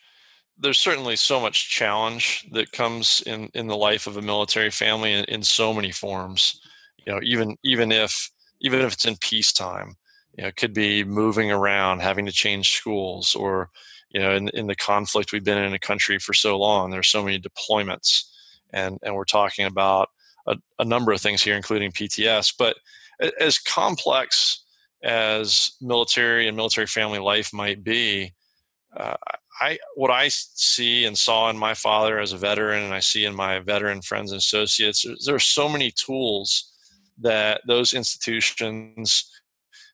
There's certainly so much challenge that comes in the life of a military family in so many forms. Even if it's in peacetime, it could be moving around, having to change schools, or in the conflict we've been in a country for so long, there's so many deployments, and we're talking about a number of things here, including PTS. But as complex as military and military family life might be, uh, what I see and saw in my father as a veteran, and I see in my veteran friends and associates, there are so many tools that those institutions,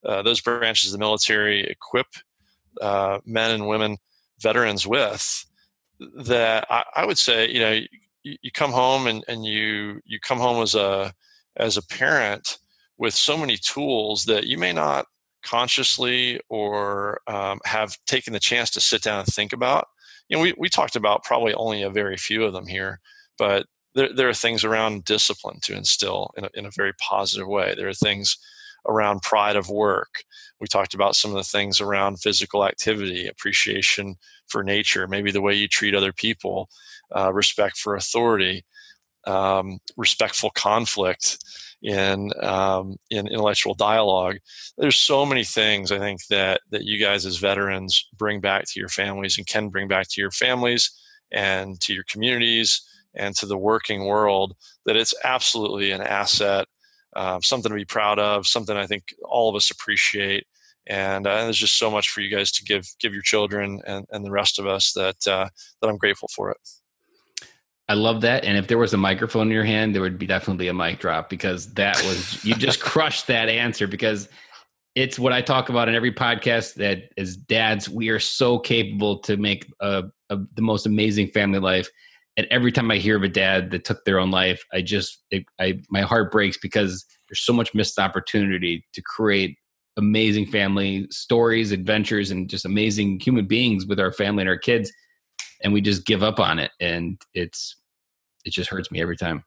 those branches of the military equip men and women, veterans with, that I would say, you come home, and you come home as a parent with so many tools that you may not consciously or have taken the chance to sit down and think about. We talked about probably only a very few of them here, but there are things around discipline to instill in a very positive way. There are things around pride of work. We talked about some of the things around physical activity, appreciation for nature, maybe the way you treat other people, respect for authority, respectful conflict in intellectual dialogue. There's so many things I think that you guys as veterans bring back to your families, and can bring back to your families and to your communities and to the working world, that it's absolutely an asset, something to be proud of, something I think all of us appreciate. And there's just so much for you guys to give your children and the rest of us that I'm grateful for it. I love that. And if there was a microphone in your hand, there would be definitely a mic drop, because that was, you just crushed that answer, because it's what I talk about in every podcast, that as dads, we are so capable to make the most amazing family life. And every time I hear of a dad that took their own life, my heart breaks, because there's so much missed opportunity to create amazing family stories, adventures, and just amazing human beings with our family and our kids. And we just give up on it. And it just hurts me every time.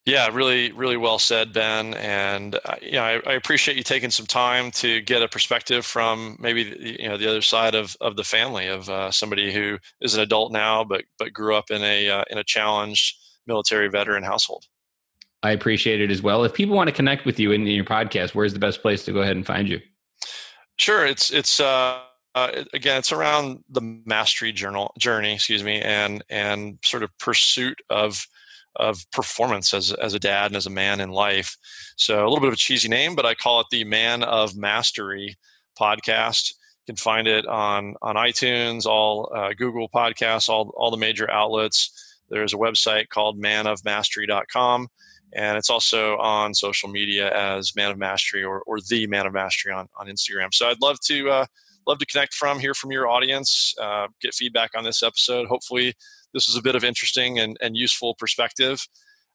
Yeah, really, really well said, Ben. And I appreciate you taking some time to get a perspective from maybe the other side of the family, of somebody who is an adult now, but grew up in a challenged military veteran household. I appreciate it as well. If people want to connect with you in your podcast, where's the best place to go ahead and find you? Sure. Again, it's around the mastery journey, and sort of pursuit of performance as a dad and as a man in life. So a little bit of a cheesy name, but I call it the Man of Mastery podcast. You can find it on iTunes, all Google Podcasts, all the major outlets. There's a website called manofmastery.com. And it's also on social media as Man of Mastery or the Man of Mastery on Instagram. So I'd love to connect hear from your audience, get feedback on this episode. Hopefully this is a bit of interesting and useful perspective.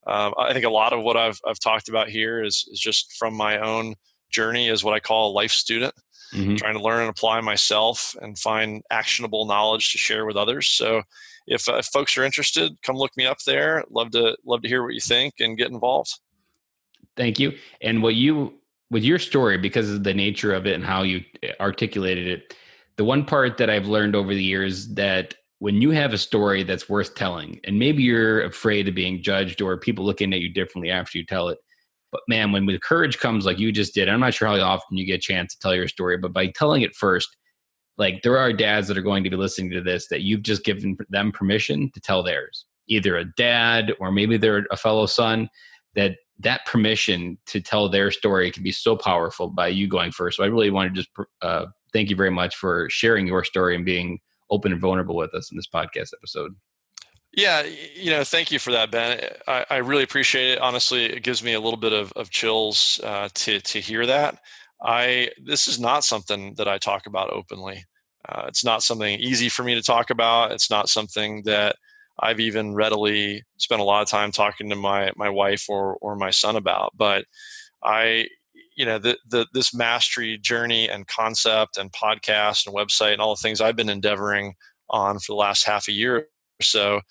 I think a lot of what I've talked about here is just from my own journey as what I call a life student, trying to learn and apply myself and find actionable knowledge to share with others. So if folks are interested, come look me up there. Love to hear what you think and get involved. Thank you. And with your story, because of the nature of it and how you articulated it, the one part that I've learned over the years that when you have a story that's worth telling, and maybe you're afraid of being judged or people looking at you differently after you tell it, but man, when the courage comes like you just did, I'm not sure how often you get a chance to tell your story, but by telling it first, like there are dads that are going to be listening to this that you've just given them permission to tell theirs, either a dad or maybe they're a fellow son, that permission to tell their story can be so powerful by you going first. So I really want to just thank you very much for sharing your story and being open and vulnerable with us in this podcast episode. Yeah, thank you for that, Ben. I really appreciate it. Honestly, it gives me a little bit of chills to hear that. This is not something that I talk about openly. It's not something easy for me to talk about. It's not something that I've even readily spent a lot of time talking to my wife or my son about. But this mastery journey and concept and podcast and website and all the things I've been endeavoring on for the last half a year or so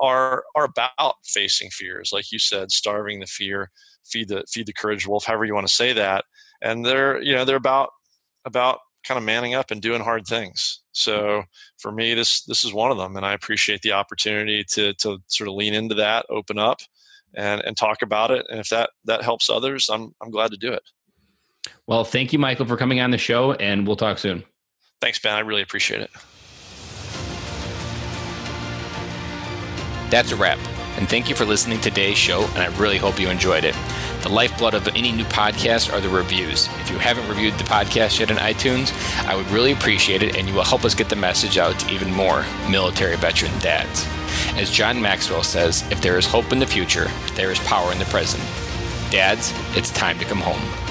are about facing fears, like you said, starving the fear, feed the courage wolf, however you want to say that. And they're about kind of manning up and doing hard things. So for me, this is one of them, and I appreciate the opportunity to sort of lean into that, open up, and talk about it. And if that helps others, I'm glad to do it. Well, thank you, Michael, for coming on the show, and we'll talk soon. Thanks, Ben. I really appreciate it. That's a wrap. And thank you for listening to today's show, and I really hope you enjoyed it. The lifeblood of any new podcast are the reviews. If you haven't reviewed the podcast yet on iTunes, I would really appreciate it, and you will help us get the message out to even more military veteran dads. As John Maxwell says, if there is hope in the future, there is power in the present. Dads, it's time to come home.